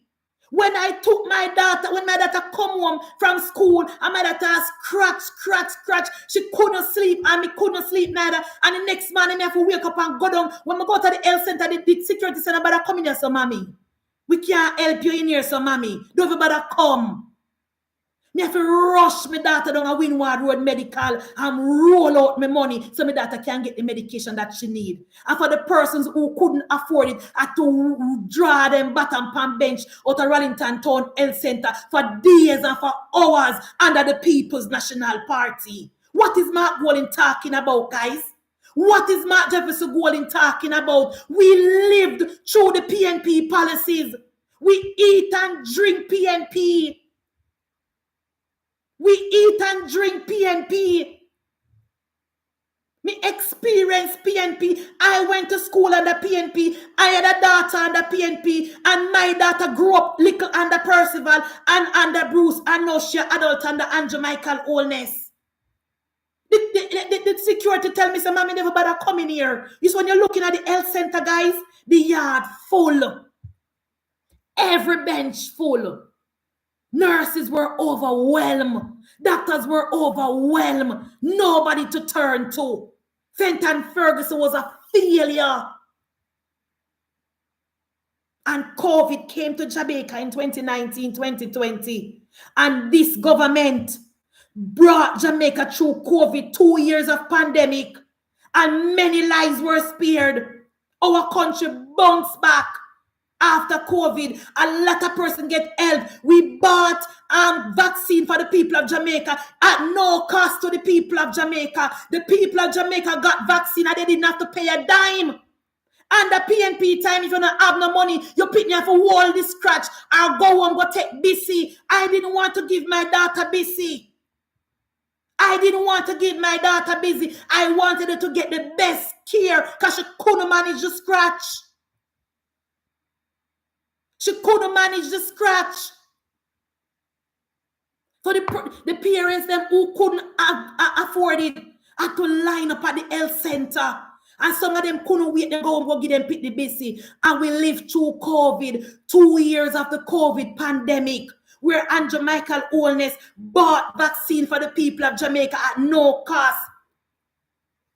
When I took my daughter, when my daughter come home from school, and my daughter scratch, she couldn't sleep, and me couldn't sleep neither. And the next morning, I have to wake up and go down. When I go to the health center, the security center, better come in here, so mommy. We can't help you in here, so mommy. Don't ever better come. Me have to rush my daughter down a Windward Road Medical and roll out my money so my daughter can get the medication that she need. And for the persons who couldn't afford it, I had to draw them bottom pan bench out of Wellington Town Health Center for days and for hours under the People's National Party. What is Mark Golden talking about, guys? What is Mark Jefferson Golden talking about? We lived through the PNP policies. We eat and drink PNP. We eat and drink PNP. Me experience PNP. I went to school under PNP. I had a daughter under PNP. And my daughter grew up little under Percival and under Bruce. And now she adult under Andrew Michael Holness. The security tell me, so mommy never bother coming here. It's when you're looking at the health center, guys, the yard full. Every bench full. Nurses were overwhelmed. Doctors were overwhelmed. Nobody to turn to. Fenton Ferguson was a failure. And COVID came to Jamaica in 2019, 2020. And this government brought Jamaica through COVID, 2 years of pandemic. And many lives were spared. Our country bounced back after COVID. A lot of person get help. We bought vaccine for the people of Jamaica at no cost to the people of Jamaica. The people of Jamaica got vaccine and they didn't have to pay a dime. And the PNP time, if you don't have no money, you pick me up for wall this scratch. I'll go and go take BC. I didn't want to give my daughter BC. I didn't want to give my daughter busy. I wanted her to get the best care because she couldn't manage the scratch. She couldn't manage the scratch. So the parents them who couldn't afford it had to line up at the health center. And some of them couldn't wait to go and go give them pick the busy. And we lived through COVID, 2 years of the COVID pandemic, where Jamaican Holness bought vaccine for the people of Jamaica at no cost,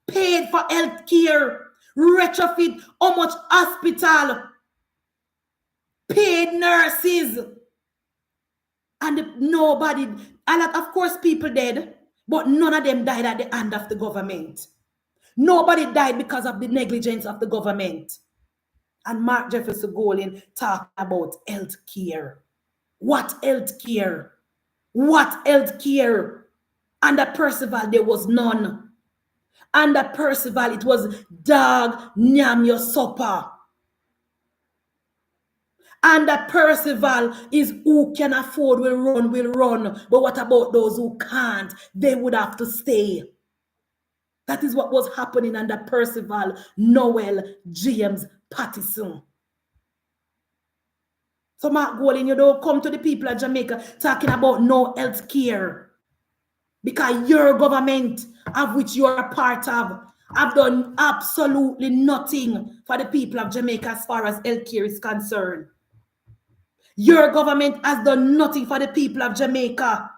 paid for health care, retrofit how much hospital, paid nurses, and nobody, a lot of course people dead, but none of them died at the hand of the government. Nobody died because of the negligence of the government. And Mark Jefferson Golin talking about health care. What health care? What health care? Under Percival, there was none. Under Percival, it was dog, nyam your supper. Under Percival is who can afford will run. But what about those who can't? They would have to stay. That is what was happening under Percival, Noel, James, Pattison. So Mark Golin, you don't come to the people of Jamaica talking about no health care. Because your government, of which you are a part of, have done absolutely nothing for the people of Jamaica as far as health care is concerned. Your government has done nothing for the people of Jamaica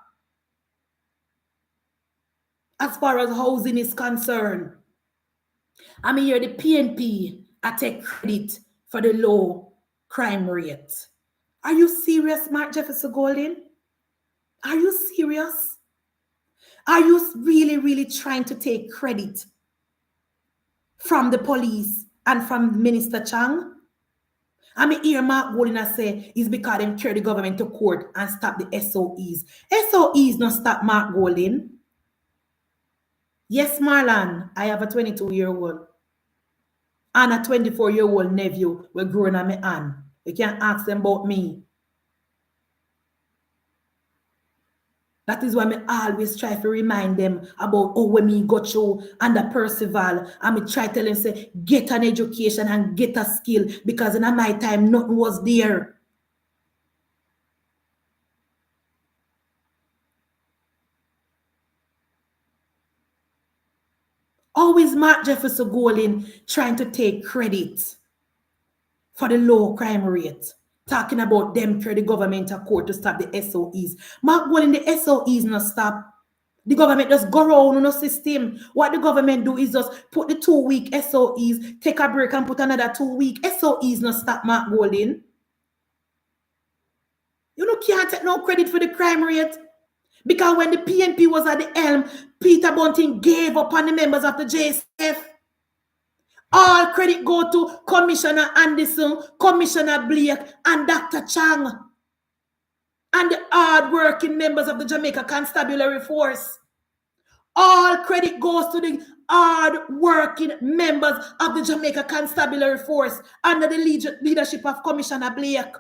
as far as housing is concerned. I mean, you're the PNP, I take credit for the low crime rate. Are you serious, Mark Jefferson Golin? Are you serious? Are you really, really trying to take credit from the police and from Minister Chang? I mean, here Mark Golin say is because they carry the government to court and stop the SOEs. SOEs not stop Mark Golin. Yes, Marlon, I have a 22-year-old and a 24-year-old nephew were growing on my hand. You can't ask them about me. That is why I always try to remind them about when me got through under Percival, and me try to tell them, say, get an education and get a skill, because in my time, nothing was there. Always Mark Jefferson Golin trying to take credit for the low crime rate. Talking about them carry the government to court to stop the SOEs. Mark Golin, the SOEs not stop. The government just go around on the system. What the government do is just put the 2-week SOEs, take a break and put another 2-week. SOEs not stop, Mark Golin. You can't take no credit for the crime rate. Because when the PNP was at the helm, Peter Bunting gave up on the members of the JSF. All credit go to Commissioner Anderson, Commissioner Blake, and Dr. Chang. And the hard-working members of the Jamaica Constabulary Force. All credit goes to the hard-working members of the Jamaica Constabulary Force under the leadership of Commissioner Blake.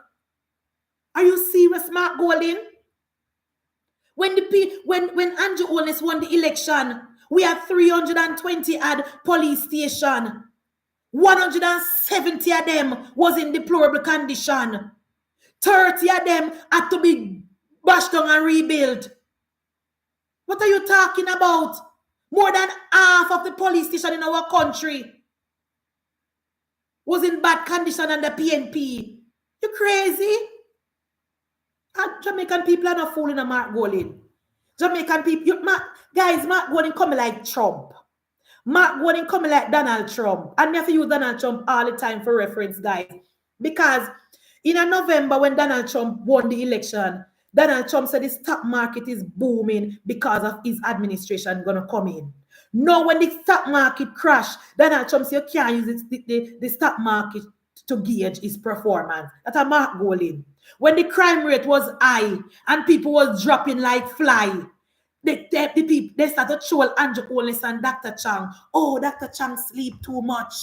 Are you serious, Mark Golin? When Andrew Holness won the election, we had 320 at police station. 170 of them was in deplorable condition. 30 of them had to be bashed down and rebuilt. What are you talking about? More than half of the police station in our country was in bad condition under PNP. You crazy? And Jamaican people are not fooling a Mark Golin. Jamaican people, Mark Golin coming like Trump. Mark Golin coming like Donald Trump. And me have to use Donald Trump all the time for reference, guys. Because In a November, when Donald Trump won the election, Donald Trump said the stock market is booming because of his administration going to come in. Now, when the stock market crashed, Donald Trump said you can't use the stock market to gauge his performance. That's a Mark Golin. When the crime rate was high and people was dropping like fly, the people, they started to troll Andrew Holness and Dr. Chang. Oh, Dr. Chang sleep too much.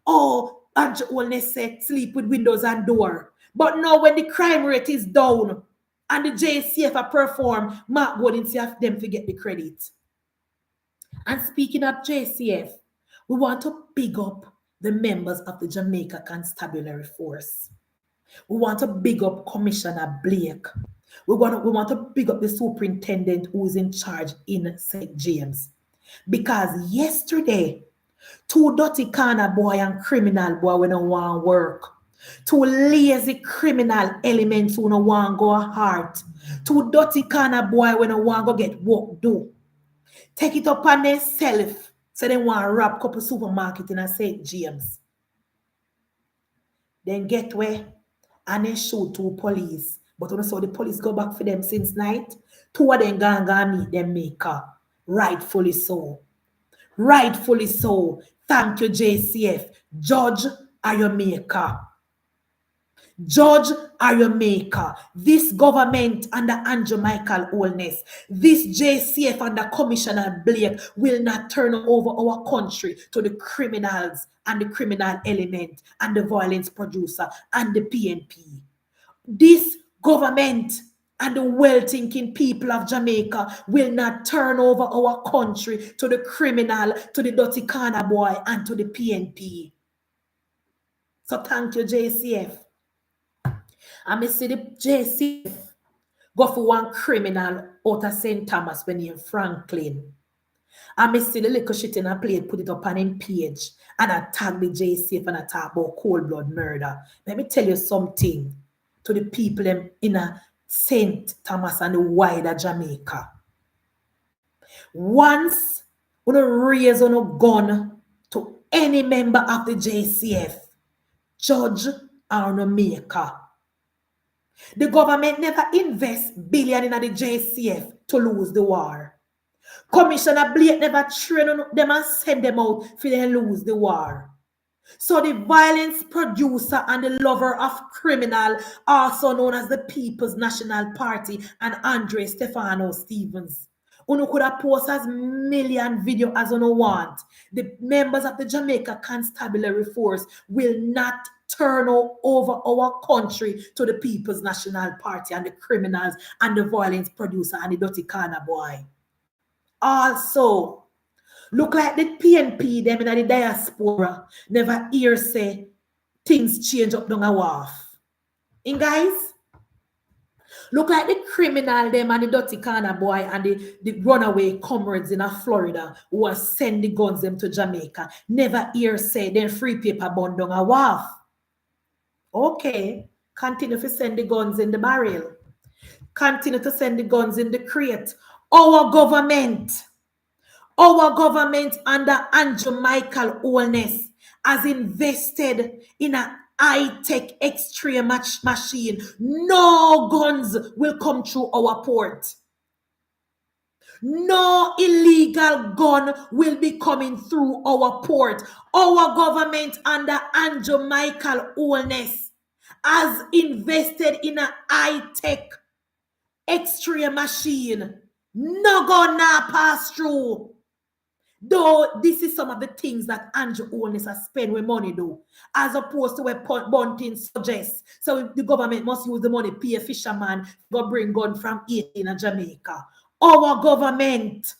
Oh, Andrew Holness said sleep with windows and door. But now when the crime rate is down and the JCF perform, Mark Golin say them to get the credit. And speaking of JCF, we want to big up the members of the Jamaica Constabulary Force. We want to big up Commissioner Blake. We want to big up the superintendent who is in charge in St. James. Because yesterday, two dirty corner boy and criminal boy when don't want work. Two lazy criminal elements who don't want go hard. Two dirty corner boy when don't want go get work do. Take it upon themselves. So they want to rob couple supermarket in a St. James. Then get where? And they shoot two police. But when I saw the police go back for them since night, two of them gonna meet them maker. Rightfully so. Rightfully so. Thank you, JCF. Judge are your maker. Judge are your maker. This government under Andrew Michael Holness, this JCF under Commissioner Blake will not turn over our country to the criminals and the criminal element and the violence producer and the PNP. This government and the well-thinking people of Jamaica will not turn over our country to the criminal, to the dirty corner boy, and to the PNP. So thank you, JCF. And I see the JCF go for one criminal out of St. Thomas when he in Franklin. And I see the little shit in a plate, put it up on him page, and I tag the JCF and I talk about cold blood murder. Let me tell you something to the people in a St. Thomas and the wider Jamaica. Once you raise on a gun to any member of the JCF, judge or no maker. The government never invests billion in the JCF to lose the war. Commissioner Blake never train them and send them out for them lose the war. So the violence producer and the lover of criminal, also known as the People's National Party, and Andre Stefano Stevens. Uno could have post as million video as uno want. The members of the Jamaica Constabulary Force will not turn over our country to the People's National Party and the criminals and the violence producer and the dirty corner boy. Also, look like the PNP, them in the diaspora, never hear say things change up down a wharf. And guys, look like the criminal, them and the dirty corner boy and the runaway comrades in Florida who are send the guns them to Jamaica. Never hear say then free paper bond down a wharf. Okay, continue to send the guns in the barrel. Continue to send the guns in the crate. Our government under Andrew Michael Holness has invested in a high-tech X-ray machine. No guns will come through our port. No illegal gun will be coming through our port. Our government under Andrew Michael Holness has invested in a high-tech X-ray machine. No gun now pass through. Though this is some of the things that Andrew Holness has spent with money though, as opposed to what Bunting suggests. So the government must use the money, pay a fisherman, go bring gun from Haiti in Jamaica. Our government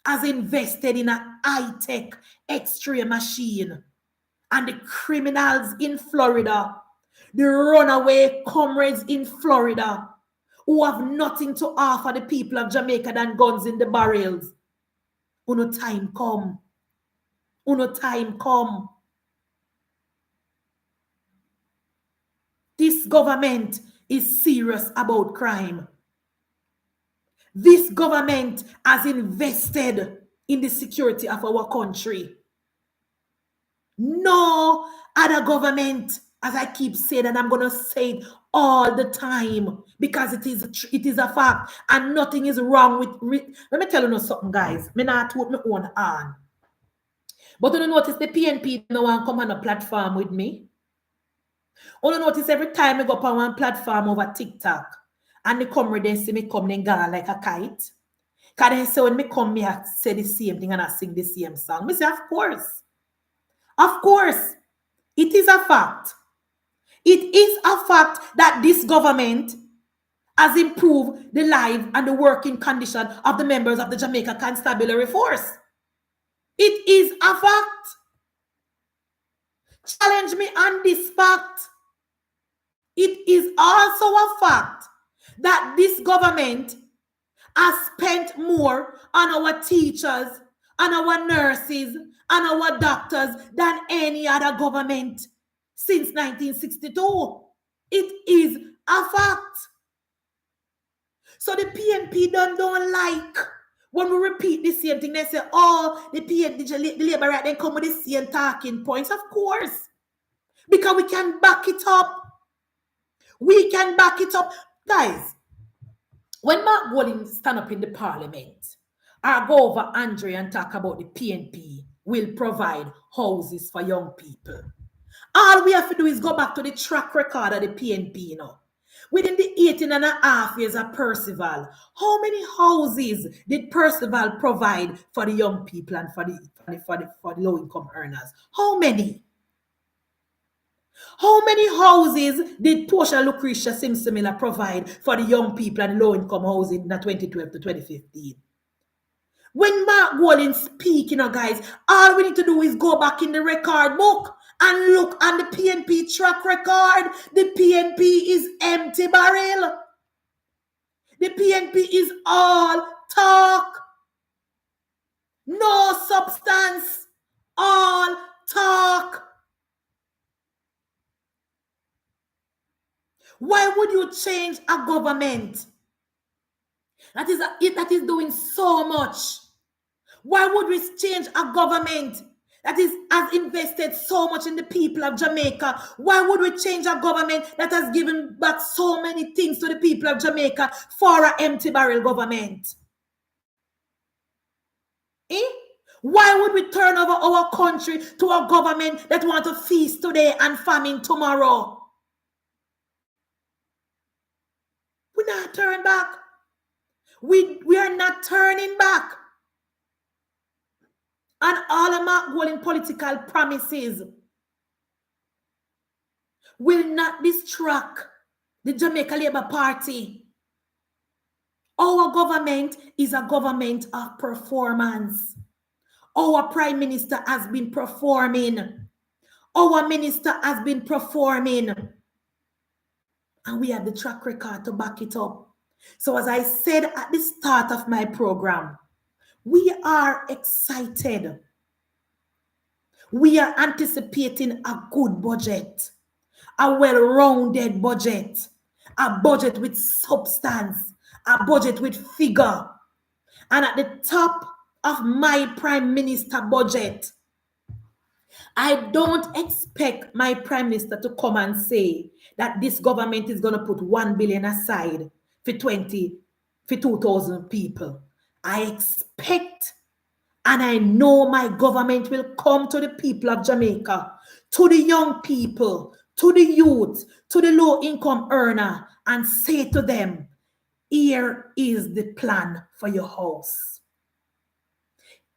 has invested in a high-tech X-ray machine. And the criminals in Florida, the runaway comrades in Florida, who have nothing to offer the people of Jamaica than guns in the barrels. Uno time come. Uno time come. This government is serious about crime. This government has invested in the security of our country. No other government As I keep saying, and I'm going to say it all the time because it is a fact and nothing is wrong with. Let me tell you something, guys. Me not put my own on. But you notice the PNP no one come on a platform with me. You notice every time I go up on one platform over TikTok and they come with them, see me come and go like a kite. Because they say when me come, me I say the same thing and I sing the same song. Me say, of course. Of course. It is a fact. It is a fact that this government has improved the life and the working condition of the members of the Jamaica Constabulary Force. It is a fact. Challenge me on this fact. It is also a fact that this government has spent more on our teachers, on our nurses, on our doctors than any other government since 1962. It is a fact. So the PNP don't like when we repeat the same thing. They say, oh, the PNP, the labor right, they come with the same talking points. Of course. Because we can back it up. We can back it up. Guys, when Mark Golding stand up in the parliament, I go over Andre and talk about the PNP will provide houses for young people. All we have to do is go back to the track record of the PNP now. Within the 18.5 years of Percival, how many houses did Percival provide for the young people and for the low-income earners? How many? How many houses did Portia Lucretia Simsimila provide for the young people and low-income housing in 2012 to 2015? When Mark Golding speaking, guys, all we need to do is go back in the record book and look on the PNP track record. The PNP is empty barrel. The PNP is all talk. No substance. All talk. Why would you change a government that is doing so much? Why would we change a government that has invested so much in the people of Jamaica? Why would we change a government that has given back so many things to the people of Jamaica for an empty barrel government? Why would we turn over our country to a government that wants to feast today and famine tomorrow? We're not turning back. We are not turning back. And all of Mark Golding political promises will not distract the Jamaica Labour Party. Our government is a government of performance. Our Prime Minister has been performing. Our Minister has been performing. And we have the track record to back it up. So as I said at the start of my program, we are excited. We are anticipating a good budget, a well-rounded budget, a budget with substance, a budget with figure. And at the top of my Prime Minister budget, I don't expect my Prime Minister to come and say that this government is going to put 1 billion aside for 2,000 people. I expect and I know my government will come to the people of Jamaica, to the young people, to the youth, to the low-income earner, and say to them, here is the plan for your house.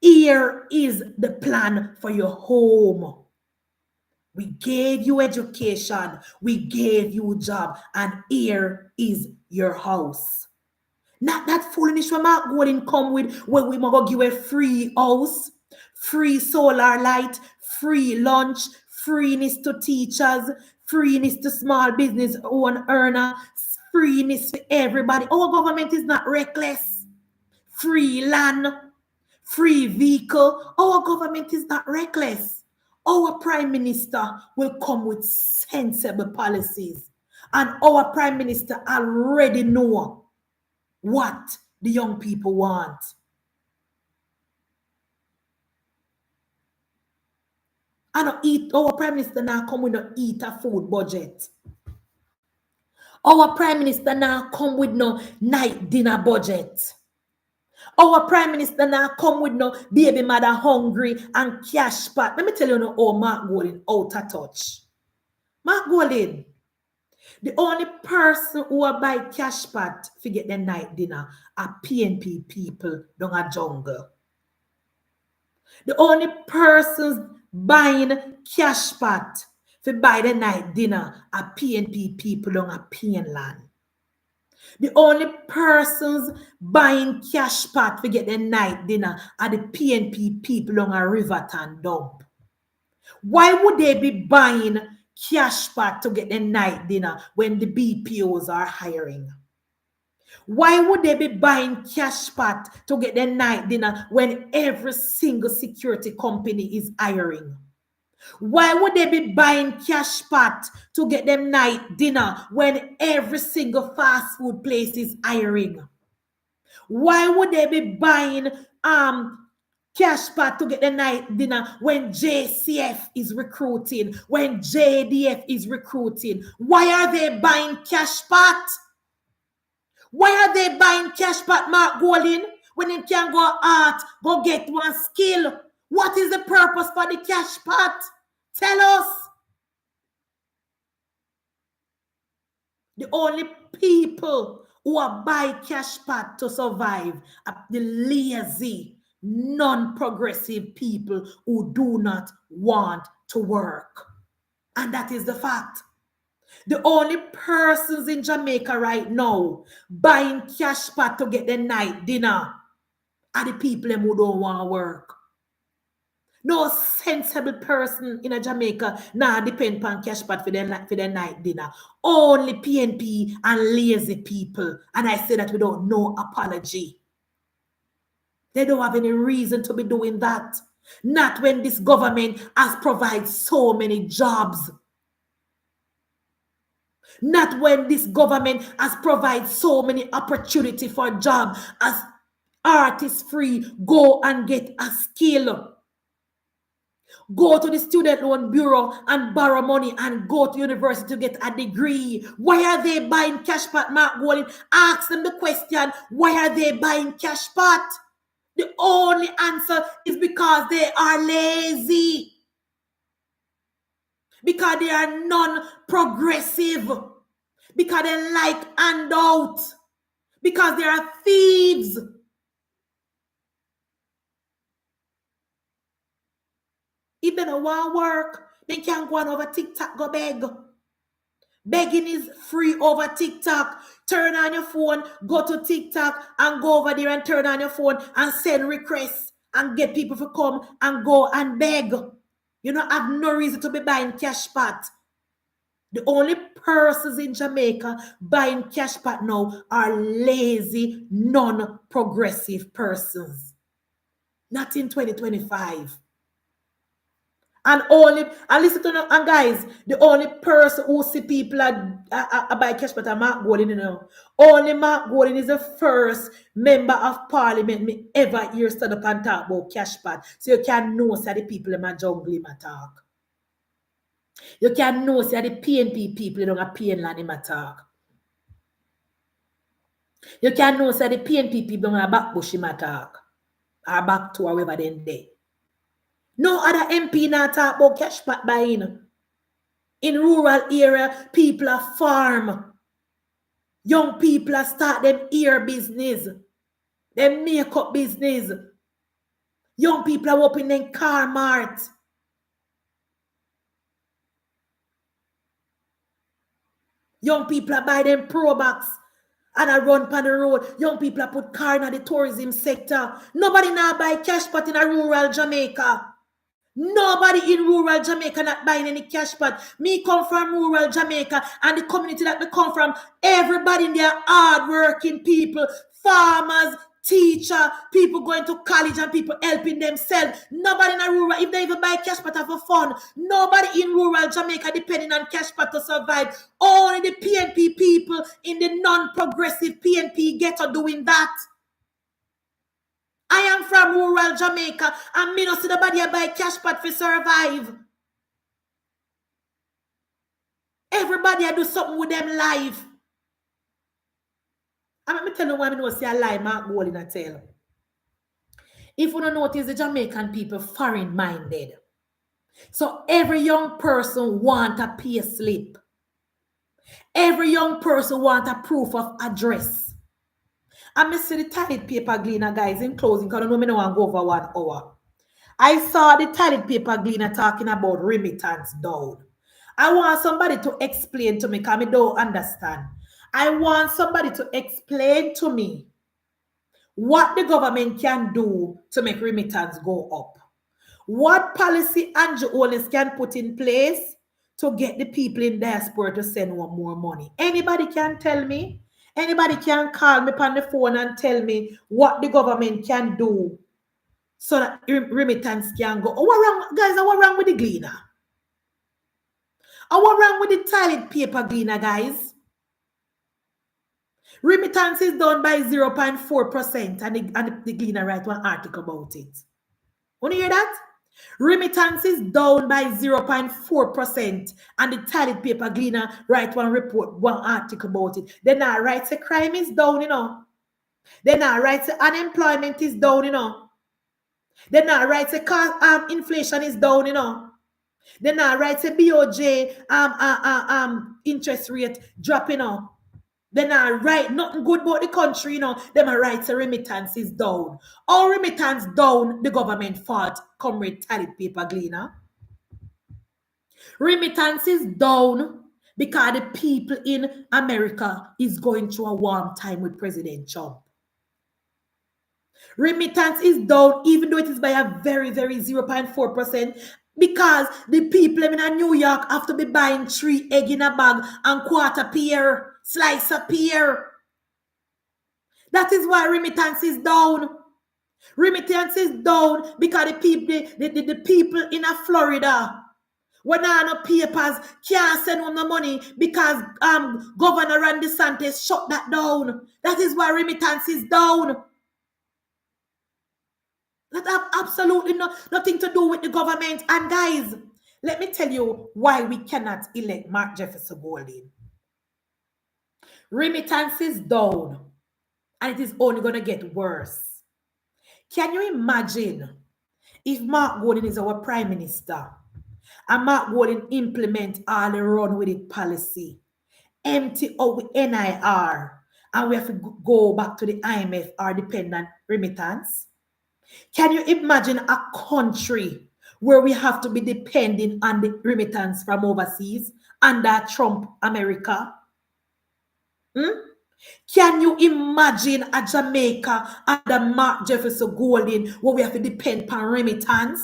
Here is the plan for your home. We gave you education, we gave you a job, and here is your house. Not that foolishness when Mark Golding come with where we going to give a free house, free solar light, free lunch, freeness to teachers, freeness to small business owner earner, freeness to everybody. Our government is not reckless. Free land, free vehicle. Our government is not reckless. Our Prime Minister will come with sensible policies. And our Prime Minister already know what the young people want. I don't eat, our Prime Minister now come with no eat a food budget. Our Prime Minister now come with no night dinner budget. Our Prime Minister now come with no baby mother hungry and cash pot. Let me tell you no, oh, Mark Golding out of touch. Mark Golding, the only person who will buy cash pot to get their night dinner are PNP people down a jungle. The only persons buying cash pot to buy the night dinner are PNP people on a Land. The only persons buying cash pot to get the night dinner are the PNP people on a Riverton dump. Why would they be buying cash pot to get the night dinner when the BPOs are hiring? Why would they be buying cash pot to get the night dinner when every single security company is hiring? Why would they be buying cash pot to get them night dinner when every single fast food place is hiring? Why would they be buying cash pot to get the night dinner when JCF is recruiting, when JDF is recruiting? Why are they buying cash pot? Why are they buying cash pot, Mark Golding, when they can go out, go get one skill? What is the purpose for the cash pot? Tell us. The only people who are buy cash pot to survive are the lazy, non-progressive people who do not want to work. And that is the fact. The only persons in Jamaica right now buying cash pot to get their night dinner are the people who don't want to work. No sensible person in a Jamaica now depend on cash pot for their night dinner. Only PNP and lazy people. And I say that without no apology. They don't have any reason to be doing that. Not when this government has provided so many jobs. Not when this government has provided so many opportunity for job as artists free, go and get a skill. Go to the student loan bureau and borrow money and go to university to get a degree. Why are they buying cash pot, Mark Golding? Ask them the question, why are they buying cash pot? The only answer is because they are lazy. Because they are non-progressive. Because they like handout. Because they are thieves. If they don't want to work, they can go on over TikTok, go beg. Begging is free over TikTok. Turn on your phone, go to TikTok and go over there and turn on your phone and send requests and get people to come and go and beg. You don't have no reason to be buying cash pot. The only persons in Jamaica buying cash pot now are lazy, non-progressive persons. Not in 2025. And listen to and guys, the only person who see people buy cash pot are Mark Golding, you know. Only Mark Golding is the first member of parliament me ever hear stand up and talk about cash pot. So you can know say the people in my jungle in my talk. You can know say the PNP people don't have PN in my talk. You can know say the PNP people don't have back bush in my talk. Or back to wherever they there. No other MP not talk about cash pot buying. In rural area, people are farm. Young people are start them ear business. Them makeup business. Young people are opening them car mart. Young people are buy them Pro Box and I run on the road. Young people are put car in the tourism sector. Nobody now buy cash pot in a rural Jamaica. Nobody in rural Jamaica not buying any cash pot. Me come from rural Jamaica and the community that me come from, everybody in there hard-working people, farmers, teacher, people going to college and people helping themselves. Nobody in a rural, if they even buy cash pot for fun, nobody in rural Jamaica depending on cash pot to survive. Only the PNP people in the non-progressive PNP ghetto doing that. I am from rural Jamaica and me no see nobody buy cash pot for survive. everybody I do something with them life. And let me tell you why I know say a lie, Mark Golding I tell. If you don't notice, the Jamaican people foreign-minded. So every young person want a pay slip. Every young person want a proof of address. And I see the toilet paper cleaner, guys, in closing, because I don't know me no want go over 1 hour. I saw the toilet paper cleaner talking about remittance down. I want somebody to explain to me, because I don't understand. I want somebody to explain to me what the government can do to make remittance go up. What policy Andrew Holness can put in place to get the people in diaspora to send one more money. Anybody can tell me? Anybody can call me on the phone and tell me what the government can do so that remittance can go. Oh, what wrong, guys? What wrong with the cleaner? Oh, what wrong with the toilet paper cleaner, guys? Remittance is done by 0.4%, and the cleaner write one article about it. Want to hear that? Remittance is down by 0.4%, and the toilet paper cleaner write one report, one article about it. Then I write the crime is down, you know. Then I write the unemployment is down, you know. Then I write the inflation is down, you know. Then I write the BOJ interest rate dropping, you know. Then I write nothing good about the country, you know. Then I write the remittance is down. All remittance down, the government fault come with toilet paper cleaner. Remittance is down because the people in America is going through a warm time with President Trump. Remittance is down even though it is by a very, very 0.4%. Because the people in New York have to be buying 3 eggs in a bag and quarter pear, slice of pear. That is why remittance is down. Remittance is down because the people in Florida, when I no papers, can't send them the money because Governor Ron DeSantis shut that down. That is why remittance is down. That have absolutely nothing to do with the government. And guys, let me tell you why we cannot elect Mark Jefferson Golding. Remittance is down, and it is only going to get worse. Can you imagine if Mark Golding is our prime minister and Mark Golding implement all the run with it policy, empty out with NIR, and we have to go back to the IMF or dependent remittance? Can you imagine a country where we have to be depending on the remittance from overseas under Trump America? Can you imagine a Jamaica under Mark Jefferson Golding where we have to depend on remittance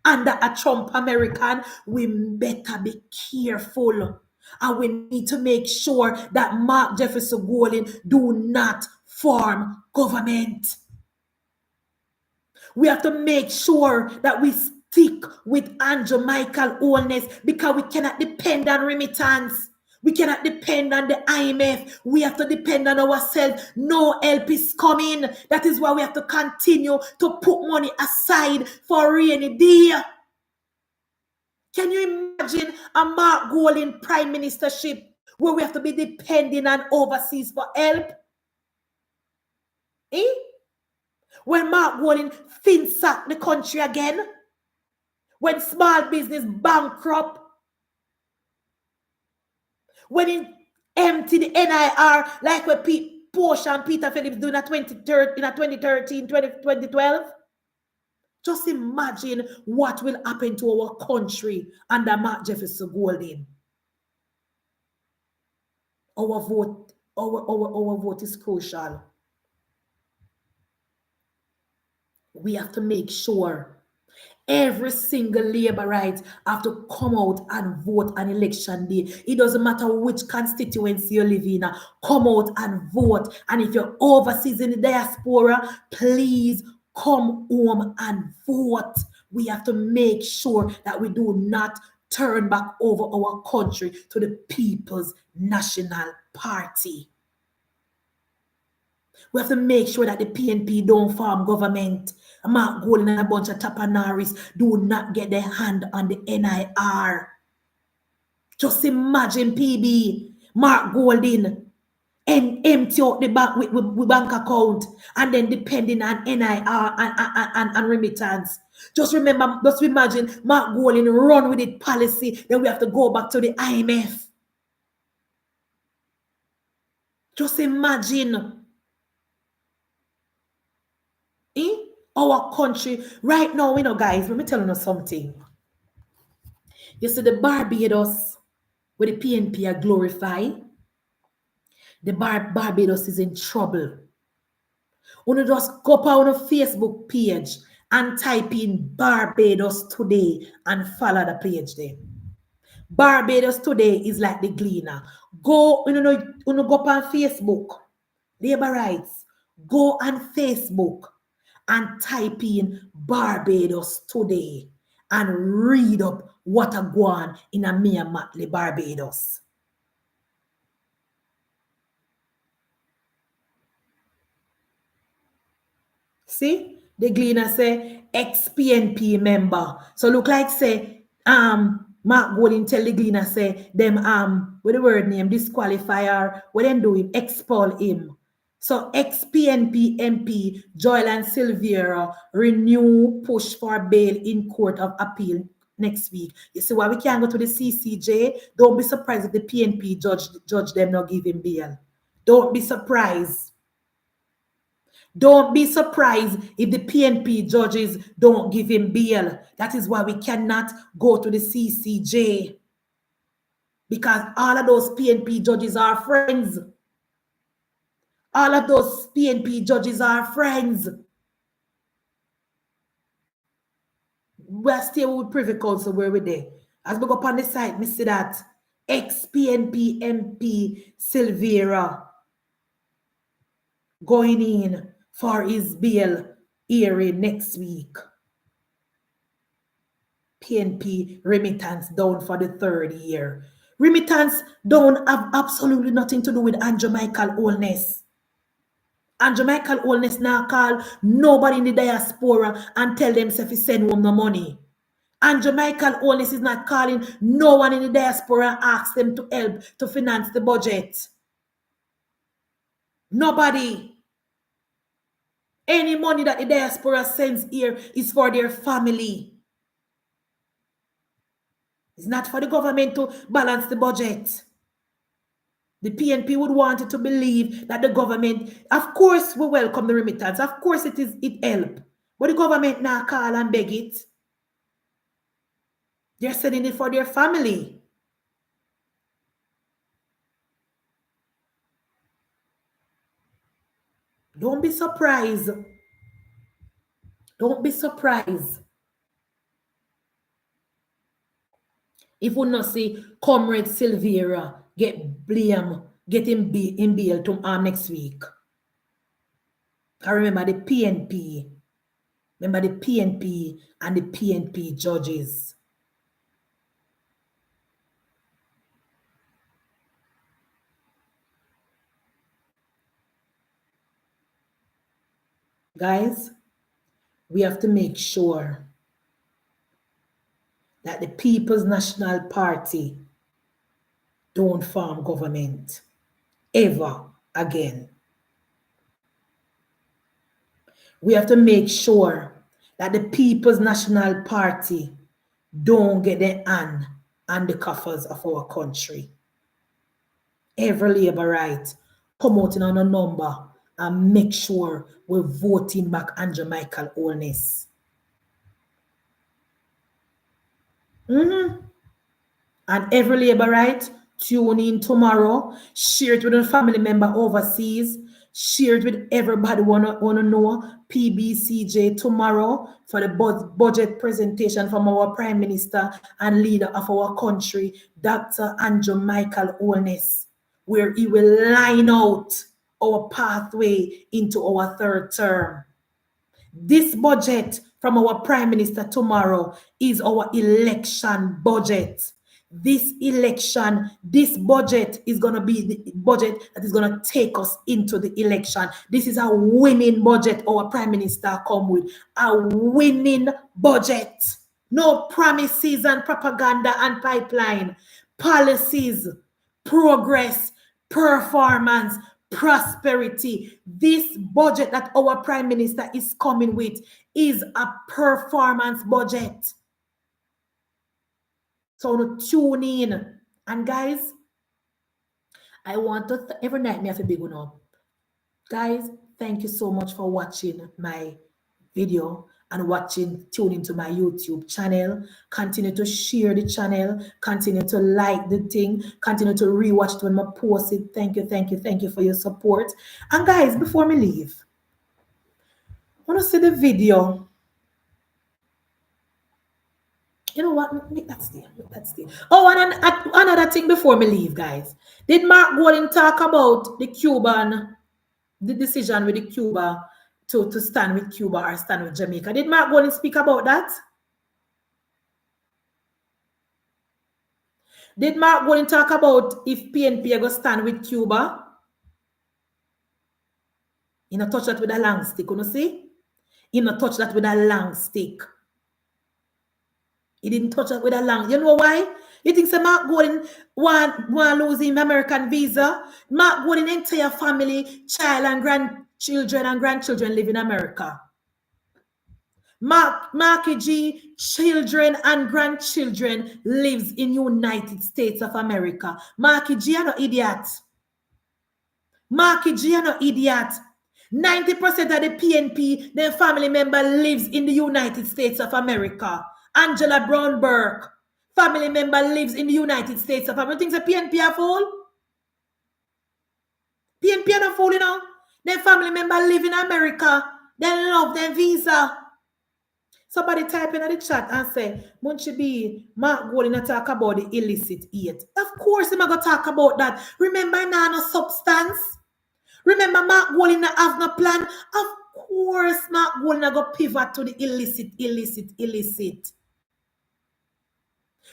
under a Trump American? We better be careful, and we need to make sure that Mark Jefferson Golding do not form government. We have to make sure that we stick with Andrew Michael Holness because we cannot depend on remittance. We cannot depend on the IMF. We have to depend on ourselves. No help is coming. That is why we have to continue to put money aside for rainy day. Can you imagine a Mark Golding prime ministership where we have to be depending on overseas for help? When Mark Golding finsack the country again? When small business bankrupt? When it empty the NIR like what Porsche and Peter Phillips do in 2013, 2012? Just imagine what will happen to our country under Mark Jefferson Golding. Our vote is crucial. We have to make sure every single Labourite have to come out and vote on election day. It doesn't matter which constituency you live in. Come out and vote. And if you're overseas in the diaspora, please come home and vote. We have to make sure that we do not turn back over our country to the People's National Party. We have to make sure that the PNP don't form government. Mark Golding and a bunch of tapanaris do not get their hand on the NIR. Just imagine PB, Mark Golding, and empty out the bank with bank account, and then depending on NIR and remittance. Just remember, just imagine Mark Golding run with it policy, then we have to go back to the IMF. Just imagine. Our country right now, guys, let me tell you something. You see the Barbados, where the PNP are glorified, the Barbados is in trouble. You just go on a Facebook page and type in Barbados Today and follow the page there. Barbados Today is like the Gleaner. Go, go on Facebook, labor rights, go on Facebook and type in Barbados Today and read up what a go on in a Myanmar, Barbados. See, the Gleaner say ex-PNP member. So look like say Mark Golding tell the Gleaner say them with the word name disqualifier, what them do him, expel him. So ex-PNP MP Joyland Silvera renew push for bail in Court of Appeal next week. You see why we can't go to the CCJ? Don't be surprised if the PNP judge them not give him bail. Don't be surprised. Don't be surprised if the PNP judges don't give him bail. That is why we cannot go to the CCJ. Because all of those PNP judges are friends. All of those PNP judges are friends. We're still with Privy Council where we're there. As we go up on the site, we see that ex-PNP MP Silvera going in for his bail hearing next week. PNP remittance down for the 3rd year. Remittance don't have absolutely nothing to do with Andrew Michael Holness. Andrew Michael Holness now call nobody in the diaspora and tell them if he send home no money. Andrew Michael Holness is not calling no one in the diaspora and ask them to help to finance the budget. Nobody. Any money that the diaspora sends here is for their family. It's not for the government to balance the budget. The PNP would want it to believe that the government, of course, we welcome the remittance. Of course, it help. But the government now call and beg it. They're sending it for their family. Don't be surprised. Don't be surprised if we not see Comrade Silvera get blame, get him in bail to next week. I remember the PNP. Remember the PNP and the PNP judges. Guys, we have to make sure that the People's National Party don't form government ever again. We have to make sure that the People's National Party don't get their hand on the coffers of our country. Every labor right come out in on a number and make sure we're voting back Andrew Michael Holness. And every labor right, tune in tomorrow, share it with a family member overseas, share it with everybody wanna know PBCJ tomorrow for the budget presentation from our Prime Minister and leader of our country, Dr. Andrew Michael Holness, where he will line out our pathway into our 3rd term. This budget from our Prime Minister tomorrow is our election budget. This election, this budget is going to be the budget that is going to take us into the election. This is a winning budget our Prime Minister come with. A winning budget. No promises and propaganda and pipeline. policies, progress, performance, prosperity. This budget that our Prime Minister is coming with is a performance budget. So tune in. And guys, I want to, every night me have a big one up. Guys, thank you so much for watching my video and tuning to my YouTube channel. Continue to share the channel. Continue to like the thing. Continue to rewatch it when I post it. Thank you for your support. And guys, before me leave, I want to see the video. You know what? Make that stay. Oh, and another thing before me leave, guys. Did Mark Golding talk about the decision with the Cuba to stand with Cuba or stand with Jamaica? Did Mark Golding speak about that? Did Mark Golding talk about if PNP are going to stand with Cuba? He not touch that with a long stick, you see? He not touch that with a long stick. He didn't touch that with a long. You know why? You think so Mark Golding want lose him American visa? Mark Golding entire family, child and grandchildren live in America. Marky G, children and grandchildren lives in United States of America. Marky G are no idiot. Marky G are no idiot. 90% of the PNP, their family member lives in the United States of America. Angela Brown Burke, family member lives in the United States of America. You think the PNP are fool? PNP are not fool, you know. Their family member live in America. They love their visa. Somebody type in the chat and say, Munchi B, Mark Golding to talk about the illicit aid. Of course, I'm going to talk about that. Remember, now no substance. Remember, Mark Golding have no plan. Of course, Mark Golding go pivot to the illicit.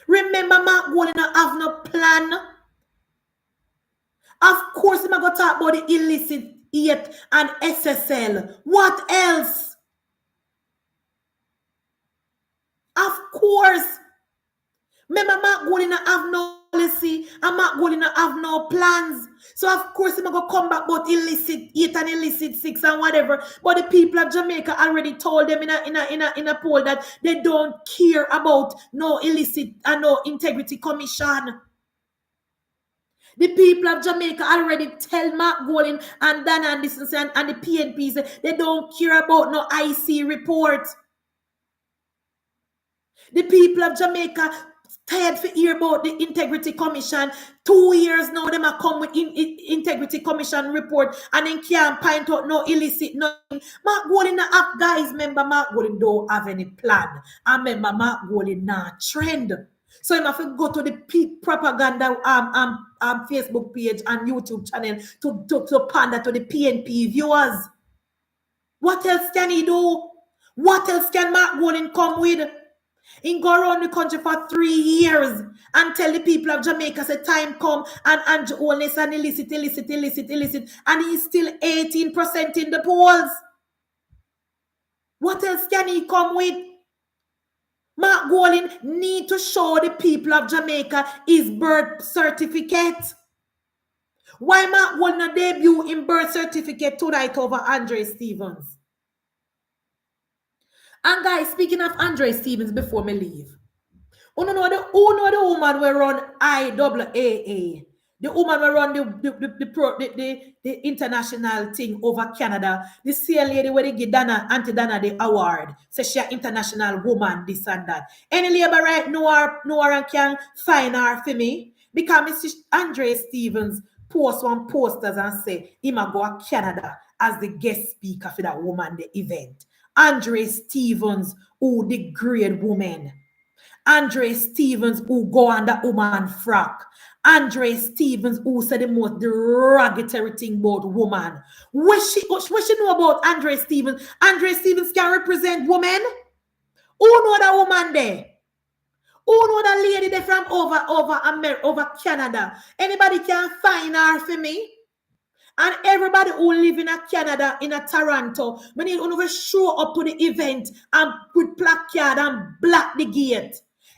Remember, Mark Golding have no plan. Of course, I'm going to talk about the illicit aid and SSL. What else? Of course. Remember, Mark Golding have no policy and Mark Golding have no plans. So, of course, I'm going to come back about illicit 8 and illicit 6 and whatever. But the people of Jamaica already told them in a poll that they don't care about no illicit and no integrity commission. The people of Jamaica already tell Mark Golding and Dana and the PNPs they don't care about no IC report. The people of Jamaica tired to hear about the Integrity Commission. 2 years now, them are come with Integrity Commission report and then can't point out no illicit nothing. Mark Golding up, guys. Remember, Mark Golding don't have any plan. And remember, Mark Golding not trend. So you have to go to the propaganda Facebook page and YouTube channel to pander to the PNP viewers. What else can he do? What else can Mark Golding come with? He go around the country for 3 years and tell the people of Jamaica say time come and Holness and illicit, and he's still 18% in the polls. What else can he come with? Mark Golding need to show the people of Jamaica his birth certificate. Why Mark Golding debut in birth certificate tonight over Andre Stevens? And guys, speaking of Andre Stevens, before me leave, who know the woman we run IAAA, the woman we run the international thing over Canada, the same lady where they give Auntie Dana the award, say she an international woman, this and that. Any labor right know her and can find her for me? Because Mr. Andre Stevens post one posters and say he might go to Canada as the guest speaker for that woman, the event. Andre Stevens, who the great woman. Andre Stevens, who go on that woman frock. Andre Stevens, who said the most derogatory thing about woman. What she know about Andre Stevens? Andre Stevens can represent women. Who know that woman there? Who know that lady there from over Canada? Anybody can find her for me? And everybody who live in a Canada, in a Toronto, we need to show up to the event and put placard and block the gate.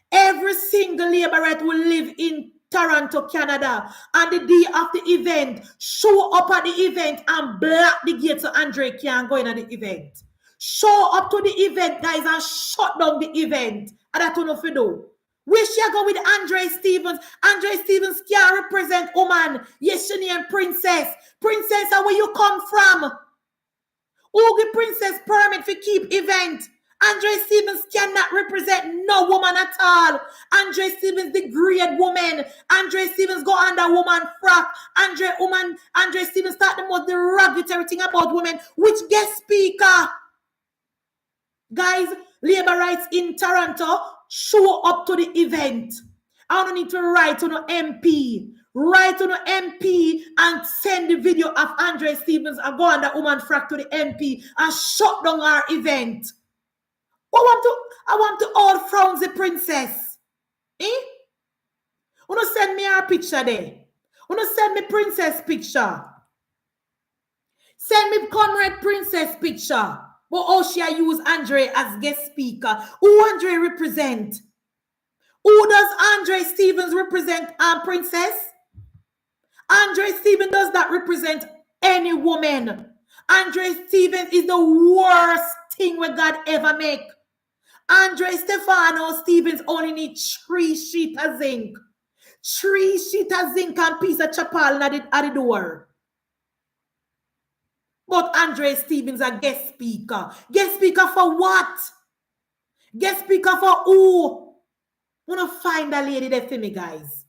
Every single laborate will live in Toronto, Canada, and the day of the event, show up at the event and block the gate so Andre can't go in at the event. Show up to the event, guys, and shut down the event. And that's enough to do. Where she go with Andre Stevens? Andre Stevens can't represent woman. Yes, she named Princess. Princess, where you come from? Who give Princess permit to keep event? Andre Stevens cannot represent no woman at all. Andre Stevens, the great woman. Andre Stevens go under woman frock. Andre Stevens start the most derogatory thing about women. Which guest speaker? Guys, labor rights in Toronto, show up to the event. I don't need to write on an MP. Write on an MP and send the video of Andre Stevens and go under woman frock to the MP and shut down our event. I want to all frowns the princess. Wanna send me our picture there? Wanna send me princess picture? Send me comrade princess picture. But how she use Andre as guest speaker? Who Andre represent? Who does Andre Stevens represent? Princess? Andre Stevens does not represent any woman. Andre Stevens is the worst thing we God ever make. Andre Stefano Stevens only need 3 sheets of zinc. 3 sheets of zinc and piece of chapal at the door. But Andre Stevens a guest speaker. Guest speaker for what? Guest speaker for who? Wanna find a lady there for me, guys.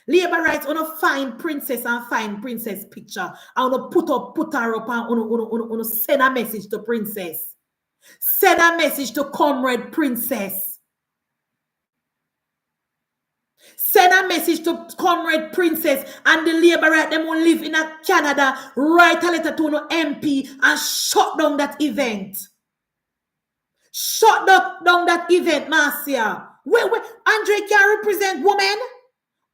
Labor rights wanna find princess and find princess picture. I wanna put her up and wanna send a message to princess. Send a message to comrade princess. Send a message to comrade princess and the labor right them will live in a Canada. Write a letter to an MP and shut down that event. Shut down that event, Marcia. Where Andre can represent women?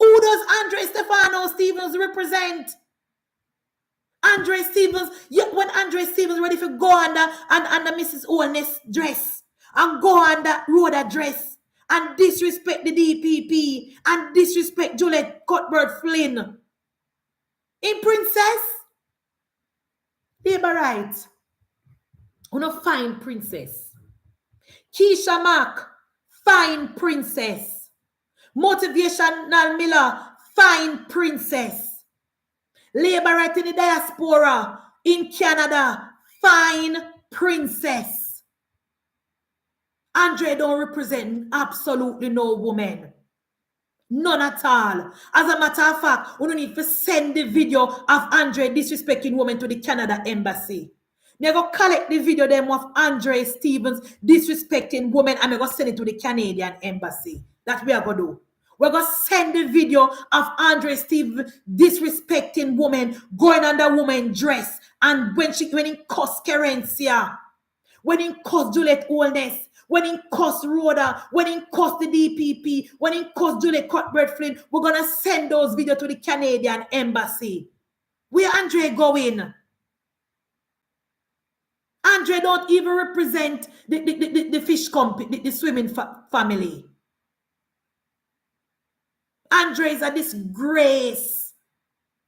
Who does Andre Stefano Stevens represent? Andre Stevens, when Andre Stevens ready to go under Mrs. Holness dress and go under Rhoda dress and disrespect the DPP and disrespect Juliet Cuthbert Flynn. In princess, labor right. Wanna find princess. Keisha Mack, find princess. Motivational Miller, find princess. Labor right in the diaspora in Canada, find princess. Andre don't represent absolutely no woman. None at all. As a matter of fact, we don't need to send the video of Andre disrespecting women to the Canada embassy. They go collect the video them of Andre Stevens disrespecting women and we go send it to the Canadian embassy. That's what we are going to do. We're going to send the video of Andre Stevens disrespecting women, going under woman dress, and when he cuss Kerencia, when he cuss Juliet Holness, when he cuss Rhoda, when he cuss the DPP, when he cuss Juliet Cuthbert Flynn, we're going to send those videos to the Canadian embassy. Where Andre going? Andre don't even represent the fish company, the swimming family. Andre is a disgrace.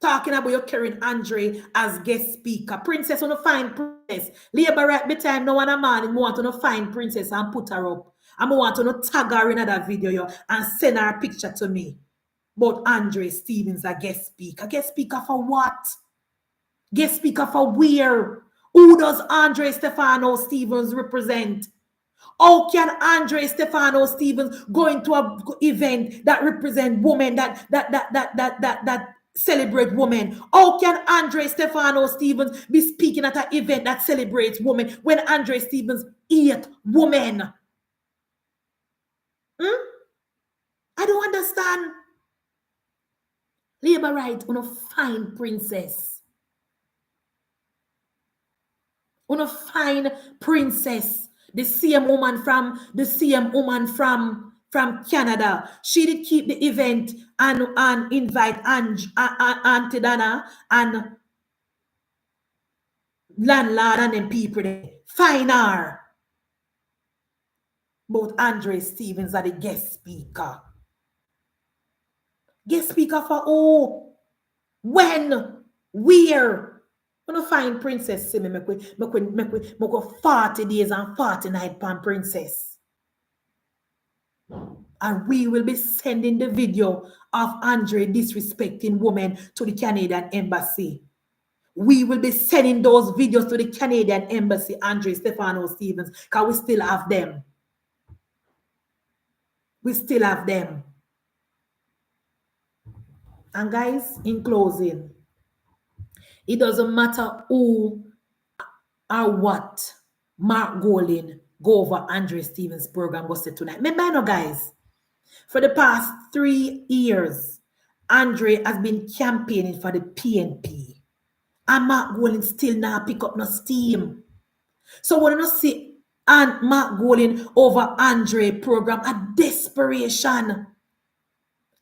Talking about your carrying Andre as guest speaker. Princess want to find princess. Labor right by time no one a man and want to find princess and put her up. I want to tag her in that video and send her a picture to me. But Andre Stevens a guest speaker. Guest speaker for what? Guest speaker for where? Who does Andre Stefano Stevens represent? How can Andre Stefano Stevens go into an event that represent women, that celebrate women? How can Andre Stefano Stevens be speaking at an event that celebrates women when Andre Stevens hate women? I don't understand. Labor right on a fine princess. On a fine princess. The same woman from Canada. She did keep the event and invite Auntie Dana and landlord and them people there. Fine her. Both Andre Stevens are the guest speaker. Guest speaker for who? When? Where? I'm gonna find Princess see me make 40 days and 40 nights pan Princess. And we will be sending the video of Andre disrespecting women to the Canadian Embassy. We will be sending those videos to the Canadian Embassy, Andre Stefano Stevens, because we still have them. We still have them. And guys, in closing, it doesn't matter who or what Mark Golin go over Andre Stevens' program go say tonight. Remember, no, guys, for the past 3 years, Andre has been campaigning for the PNP. And Mark Golin still not pick up no steam. So when you see and Mark Golin over Andre program, a desperation.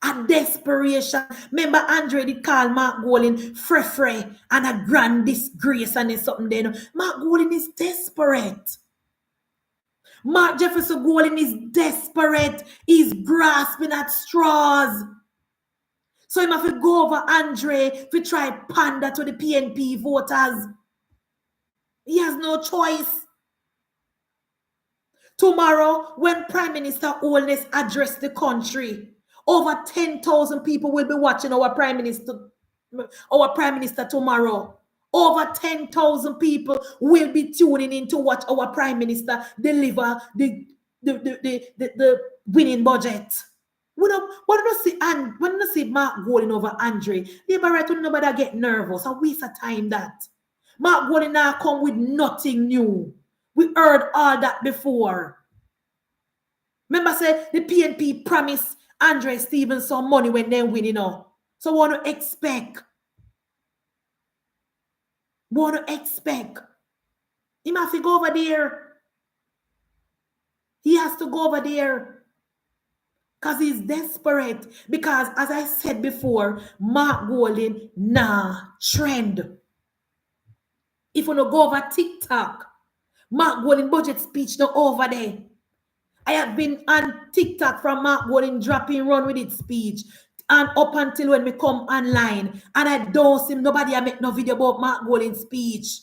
A desperation. Remember, Andre did call Mark Golin free and a grand disgrace and something there. Mark Golin is desperate. Mark Jefferson Golin is desperate. He's grasping at straws. So he must go over Andre to try pander to the PNP voters. He has no choice. Tomorrow, when Prime Minister Holness address the country, over 10,000 people will be watching our Prime Minister tomorrow. Over 10,000 people will be tuning in to watch our Prime Minister deliver the winning budget. When you see Mark Golin over Andre, they right when nobody get nervous. A waste of time that. Mark Golin now come with nothing new. We heard all that before. Remember, say the PNP promised Andre Stevens some money when they win, you know. So what to expect? What to expect? He must go over there. He has to go over there. Because he's desperate. Because, as I said before, Mark Golin, trend. If you no go over TikTok, Mark Golin budget speech no over there. I have been on TikTok from Mark Golin dropping run with its speech. And up until when we come online. And I don't see nobody I make no video about Mark Golin's speech.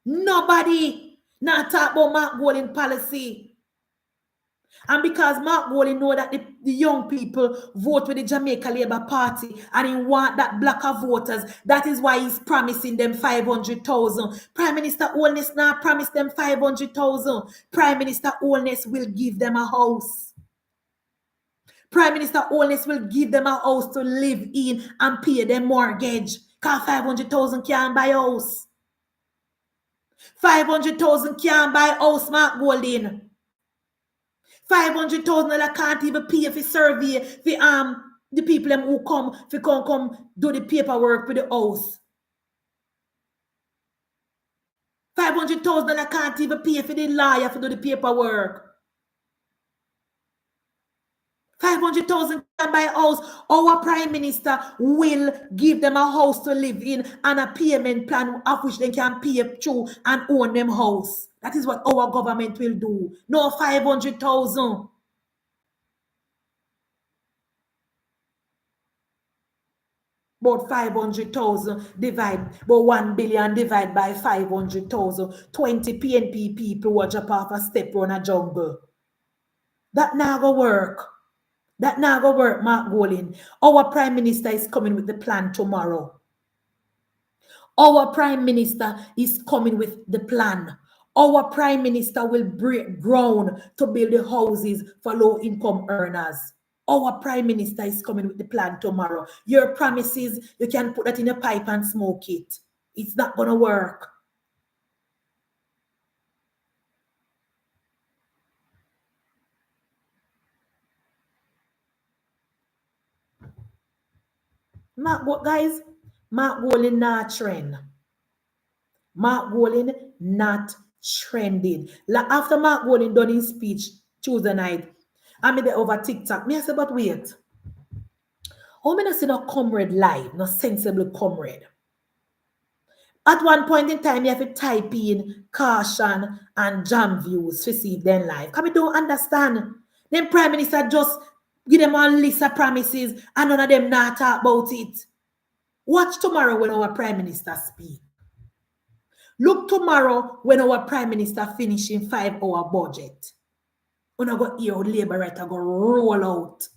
Nobody not talk about Mark Golin policy. And because Mark Golin know that the young people vote with the Jamaica Labour Party and he want that block of voters, that is why he's promising them 500,000. Prime Minister Holness now promised them 500,000. Prime Minister Holness will give them a house. Prime Minister Holness will give them a house to live in and pay their mortgage. Because 500,000 can't buy a house. 500,000 can't buy a house, Mark Golin. 500,000 can't even pay for survey for the people who come do the paperwork for the house. 500,000 can't even pay for the lawyer to do the paperwork. 500,000 can buy a house. Our Prime Minister will give them a house to live in and a payment plan of which they can pay through and own them house. That is what our government will do. No 500,000. About 500,000 but 1 billion divide by 500,000. 20 PNP people watch up off a step on a jungle. That now go work. That now go work, Mark Golin. Our Prime Minister is coming with the plan tomorrow. Our Prime Minister is coming with the plan. Our Prime Minister will break ground to build the houses for low-income earners. Our Prime Minister is coming with the plan tomorrow. Your promises, you can put that in a pipe and smoke it. It's not going to work. Mark Golin not trend. Mark Golin not trending. Like after Mark Golin done his speech Tuesday night, I'm there over TikTok. Me I say, but wait. How many see no comrade live, no sensible comrade? At one point in time, you have to type in caution and jam views to see them live. Because we don't understand. Then Prime Minister just Give them a list of promises and none of them not talk about it. Watch tomorrow when our Prime Minister speak. Look tomorrow when our Prime Minister finishing 5-hour budget. When I go hear how Labour right go roll out.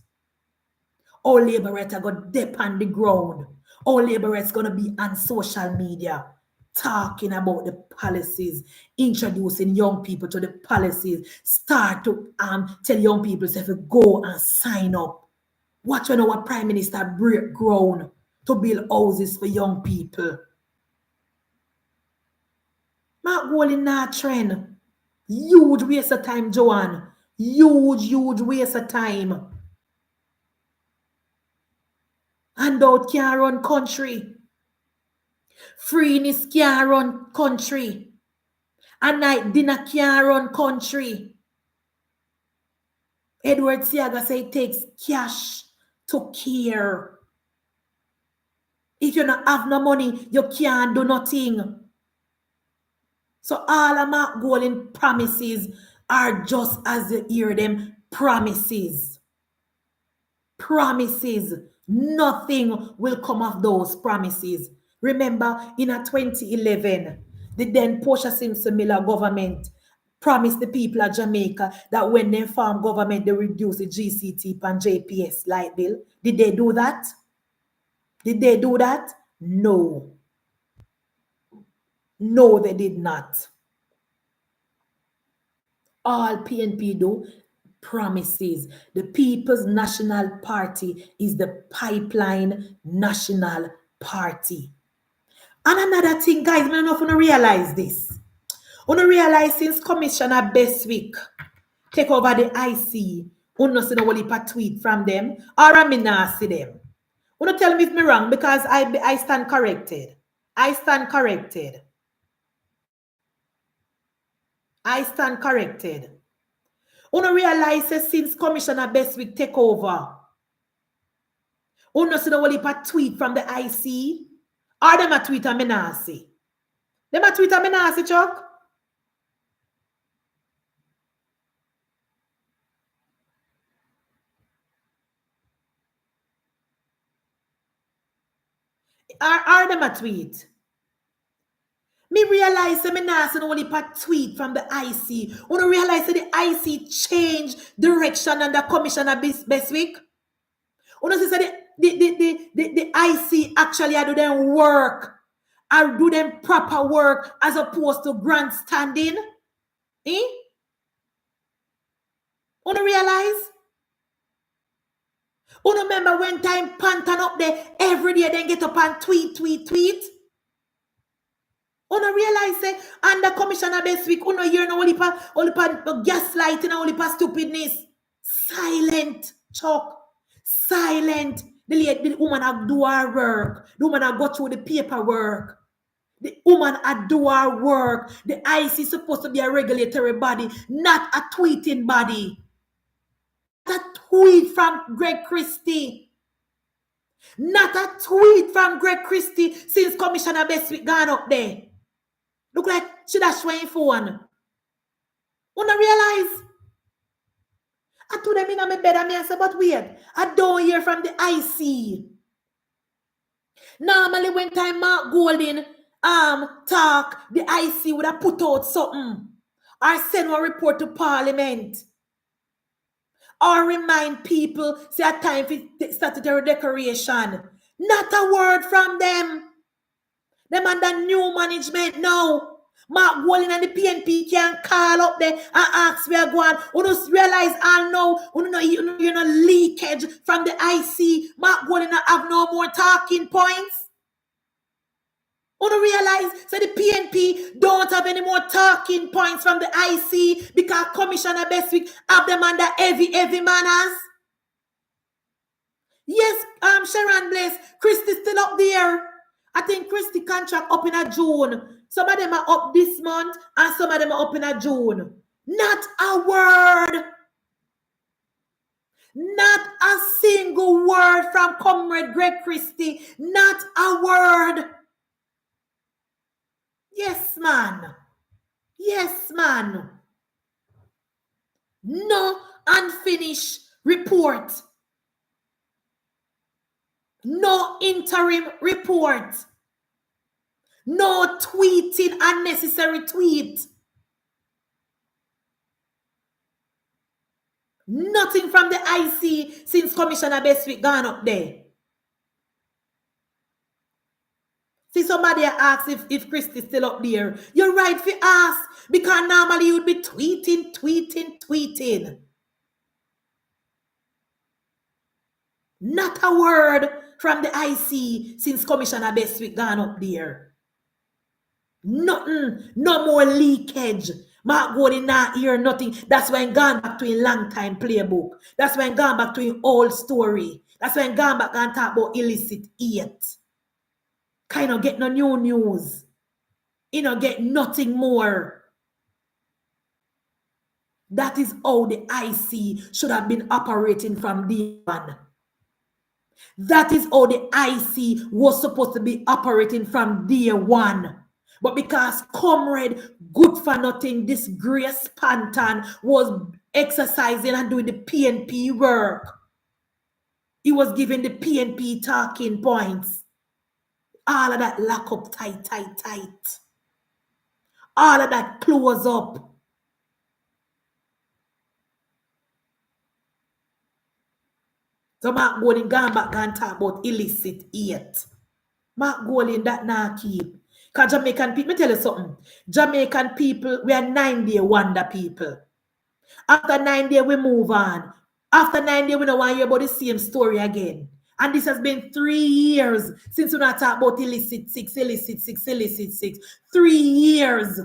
All Labour right go dip on the ground. All Labour right's gonna be on social media talking about the policies, introducing young people to the policies, start to tell young people to go and sign up. Watch when our Prime Minister break ground to build houses for young people. Mark goal in that trend. Huge waste of time, Joanne. Huge waste of time. Handout can't run country. Freeness can't run country. A night dinner can't run country. Edward Siaga say it takes cash to care. If you don't have no money, you can't do nothing. So all of my golden promises are just as you hear them, promises. Promises. Nothing will come of those promises. Remember, in 2011, the then Portia Simpson Miller government promised the people of Jamaica that when they form government, they reduce the GCT and JPS light bill. Did they do that? Did they do that? No. No, they did not. All PNP do, promises. The People's National Party is the pipeline national party. And another thing, guys, I don't know if you realize this. You realize since Commissioner Bestwick take over the IC, you don't see no tweet from them, or I not see them. You don't tell me if me wrong, because I stand corrected. I stand corrected. I stand corrected. You realize since Commissioner Bestwick take over, you see no tweet from the IC, or them a tweet a me not see. Them a tweet a me not see, Chuck. Are them a tweet? Me realize me not see no tweet from the IC. You realize the IC changed direction under Commissioner Bestwick. You see the IC actually do them work. I do them proper work as opposed to grandstanding. Eh? You realize? You remember when time Pantan up there every day then get up and tweet? You realize say under Commissioner Bestwick, you hear no only gaslighting, only stupidness. Silent, Chuck. Silent. The woman do her work. The woman go through the paperwork. The woman do her work. The IC is supposed to be a regulatory body, not a tweeting body. Not a tweet from Greg Christie. Not a tweet from Greg Christie since Commissioner Bestwick gone up there. Look like she dash showing phone. You don't realize? I told them in my bed and I said, but wait, I don't hear from the IC. Normally when time Mark Golding talk, the IC would have put out something. Or send a report to Parliament. Or remind people, say a time for statutory decoration. Not a word from them. Them under new management now. Mark Golding and the PNP can call up there and ask where going. You just realize all now, you know leakage from the IC. Mark Golding have no more talking points. You realize, so the PNP don't have any more talking points from the IC because Commissioner Bestwick have them under heavy manners. Yes, Sharon Bliss, Christy still up there. I think Christy contract up in a June. Some of them are up this month and some of them are up in a June. Not a word. Not a single word from Comrade Greg Christie. Not a word. Yes, man. Yes, man. No unfinished report No interim report. No tweeting, unnecessary tweet. Nothing from the IC since Commissioner Bestwick gone up there. See, somebody asks if Christy's still up there. You're right for ask, because normally you'd be tweeting. Not a word from the IC since Commissioner Bestwick gone up there. Nothing, no more leakage. Mark Gordon not hear nothing. That's when gone back to a long time playbook. That's when gone back to an old story. That's when gone back and talk about illicit yet. Kind of get no new news. You know, get nothing more. That is how the IC should have been operating from day one. That is how the IC was supposed to be operating from day one. But because Comrade Good for Nothing, this Grace Panton, was exercising and doing the PNP work, he was giving the PNP talking points. All of that lock up tight. All of that close up. So Mark Golding gone back and talk about illicit yet. Mark Golding that now keep. Because Jamaican people, let me tell you something. Jamaican people, we are 9-day wonder people. After 9 days, we move on. After 9 days, we don't want to hear about the same story again. And this has been 3 years since we not talk about illicit 6. 3 years.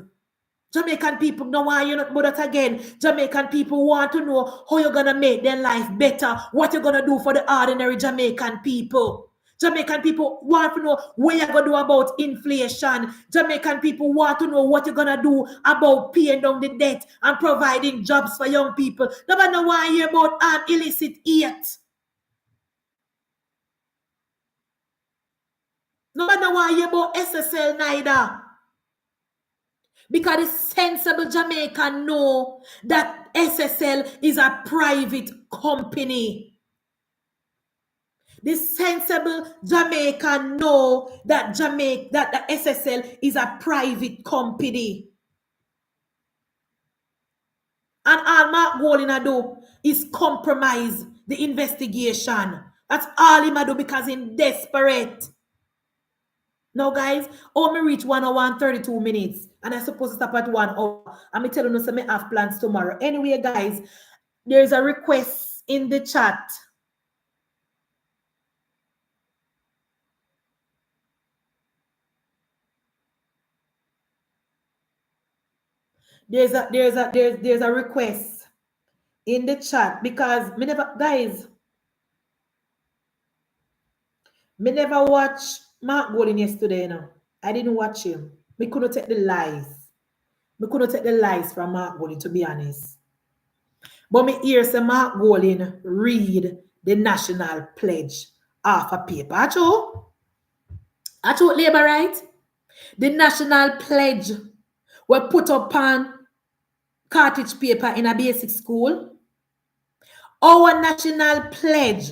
Jamaican people don't want to hear nothing about that again. Jamaican people want to know how you're going to make their life better, what you're going to do for the ordinary Jamaican people. Jamaican people want to know what you're going to do about inflation. Jamaican people want to know what you're going to do about paying down the debt and providing jobs for young people. Nobody want to hear about illicit yet. Nobody want to hear about SSL neither. Because the sensible Jamaican know that SSL is a private company. The sensible Jamaican know that that the SSL is a private company. And all Mark Golding do is compromise the investigation. That's all he do because he's desperate. Now, guys, me reach 1 hour and 32 minutes. And I'm supposed to stop at 1 hour. I'm telling you, I have plans tomorrow. Anyway, guys, there's a request in the chat. There's a request in the chat because me never watch Mark Golding yesterday. I didn't watch him. Me couldn't take the lies. Me couldn't take the lies from Mark Golding, to be honest. But me hear say Mark Golding read the national pledge off a paper. Acho labor right? The national pledge were put up on cartridge paper in a basic school. Our national pledge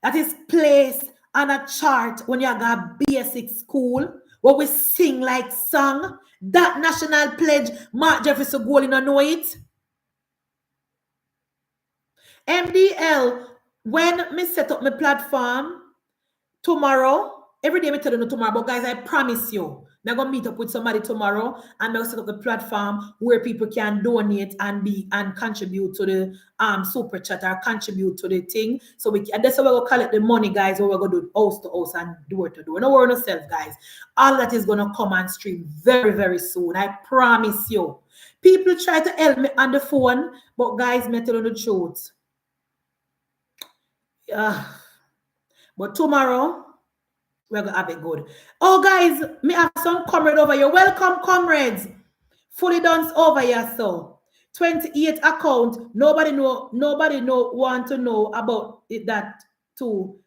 that is placed on a chart when you have a basic school where we sing like song. That national pledge, Mark Jefferson Golding know it. MDL, when me set up my platform tomorrow, every day I tell you tomorrow, but guys, I promise you, I'm going to meet up with somebody tomorrow and I'm going to set up the platform where people can donate and contribute to the super chat or contribute to the thing. So that's how we're going to collect the money, guys, or we're going to do house to house and door to door. No worry yourself, guys. All that is going to come on stream very, very soon. I promise you. People try to help me on the phone, but guys, me tell you the truth. But tomorrow, we're going to have it good. Oh, guys, me have some comrade over here. Welcome, comrades. Fully done over here, so. 28 account. Nobody want to know about it, that too.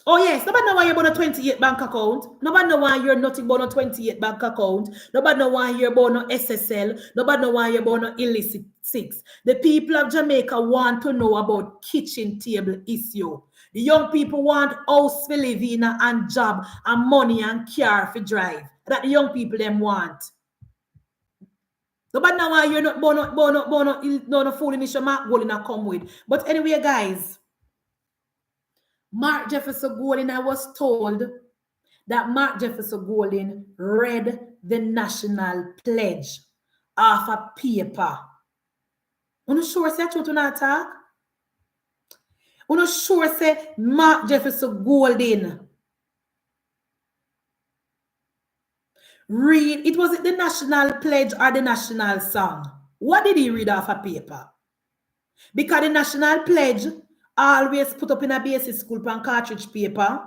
Oh yes, nobody know why you're about a 28 bank account. Nobody know why you're nothing but a 28 bank account. Nobody know why you're about no SSL. Nobody know why you're about no illicit six. The people of Jamaica want to know about kitchen table issue. The young people want house for live in and job and money and car for drive. That the young people them want. Nobody know why you're not born fool in your mark going to come with. But anyway, guys, Mark Jefferson Golden, I was told that Mark Jefferson Golden read the national pledge off a paper. Uno sure say truth to not talk? Uno sure say Mark Jefferson Golden read, it was the national pledge or the national song? What did he read off a paper? Because the national pledge always put up in a basic school on cartridge paper.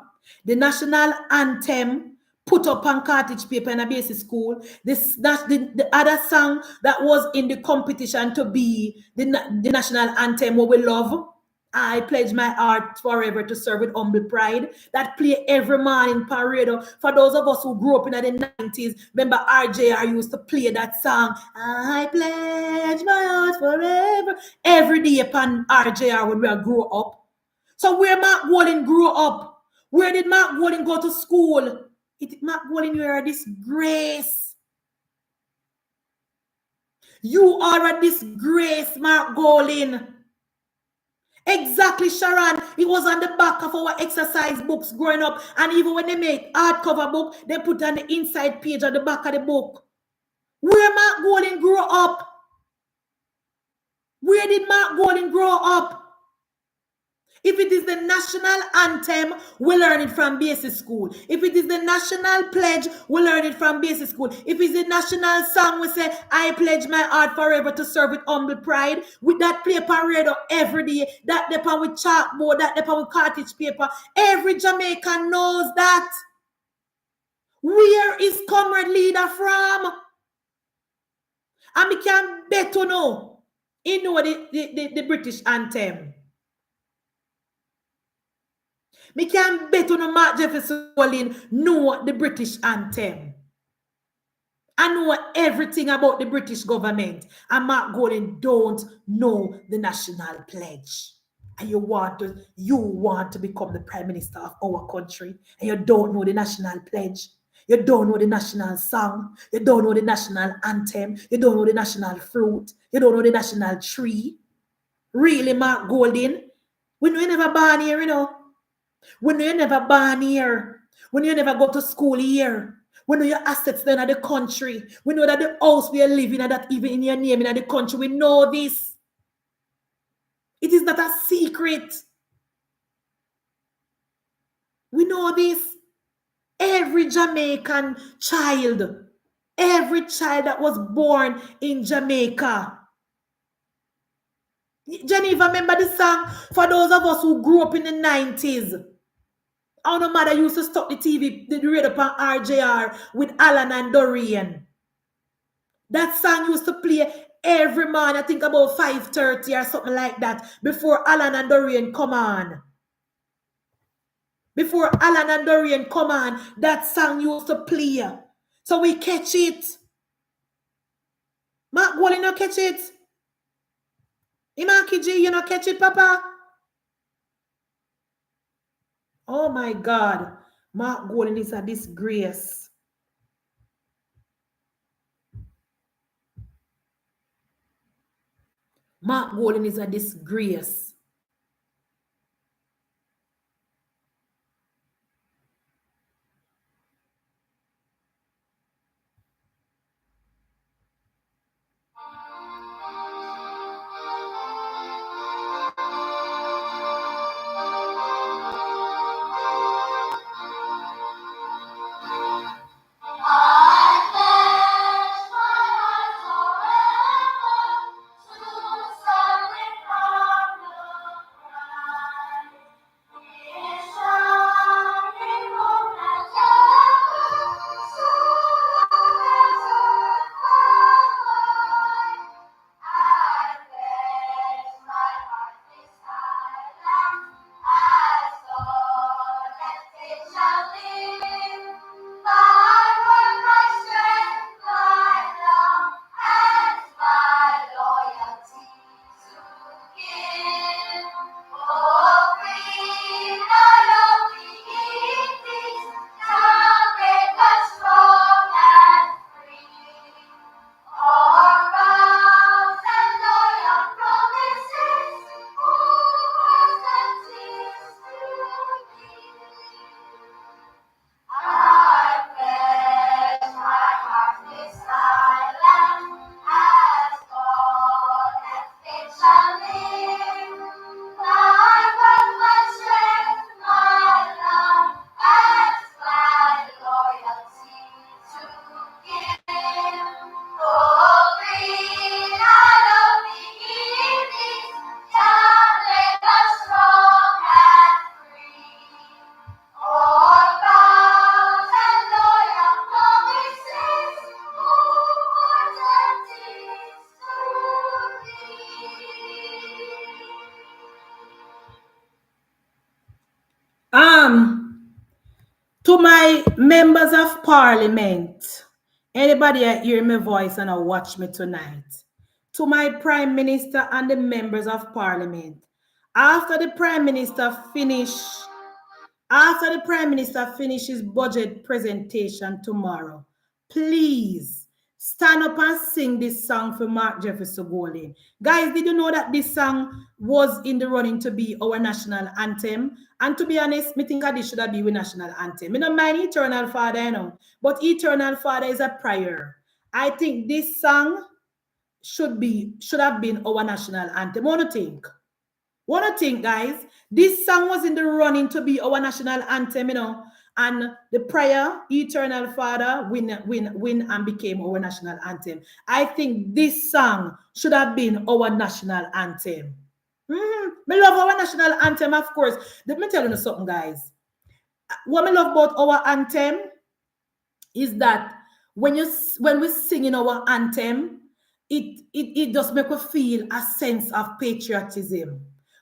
The national anthem put up on cartridge paper in a basic school. The other song that was in the competition to be the national anthem, what we love, I pledge my heart forever to serve with humble pride. That play every morning parade. For those of us who grew up in the 90s, remember RJR used to play that song. I pledge my heart forever. Every day upon RJR when we grew up. So where Mark Golden grew up, where did Mark Golden go to school? Mark Golden, you are a disgrace. You are a disgrace, Mark Golden. Exactly, Sharon. It was on the back of our exercise books growing up. And even when they make hardcover book, they put on the inside page on the back of the book. Where Mark Golden grew up? Where did Mark Golden grow up? If it is the national anthem, we learn it from basic school. If it is the national pledge, we learn it from basic school. If it's the national song, we say, I pledge my heart forever to serve with humble pride. With that play parade every day, that depend with chalkboard, that depend with cartridge paper. Every Jamaican knows that. Where is comrade leader from? And we can bet to know. He know the British anthem. Me can bet on Mark Jefferson Golden know the British anthem. I know everything about the British government. And Mark Golden don't know the national pledge. And you want to become the prime minister of our country. And you don't know the national pledge. You don't know the national song. You don't know the national anthem. You don't know the national fruit. You don't know the national tree. Really, Mark Golden? When you never born here, you know. When you never born here, when you never go to school here, when your assets then at the country, we know that the house we are living at, that even in your name in the country, we know this. It is not a secret. We know this. Every Jamaican child, every child that was born in Jamaica. Geneva, remember the song for those of us who grew up in the 90s? Our no mother used to stop the TV, the radio on RJR with Alan and Dorian. That song used to play every morning, I think about 5:30 or something like that, before Alan and Dorian come on. Before Alan and Dorian come on, that song used to play. So we catch it. Mark Golden, you catch it? Iman Kiji, you not catch it, Papa? Oh my God. Mark Golden is a disgrace. Mark Golden is a disgrace. Members of Parliament, anybody that hear my voice and watch me tonight, to my Prime Minister and the members of Parliament, after the Prime Minister finishes budget presentation tomorrow, please stand up and sing this song for Mark Jefferson Golden. Guys, did you know that this song was in the running to be our national anthem? And to be honest, me think that this should have been our national anthem. I don't mind Eternal Father, you know, but Eternal Father is a prayer. I think this song should have been our national anthem. What do you think? What do you think, guys? This song was in the running to be our national anthem, you know, and the prayer, Eternal Father, win and became our national anthem. I think this song should have been our national anthem. Me love our national anthem, of course. Let me tell you something, guys. What I love about our anthem is that when we sing in our anthem, it does make us feel a sense of patriotism.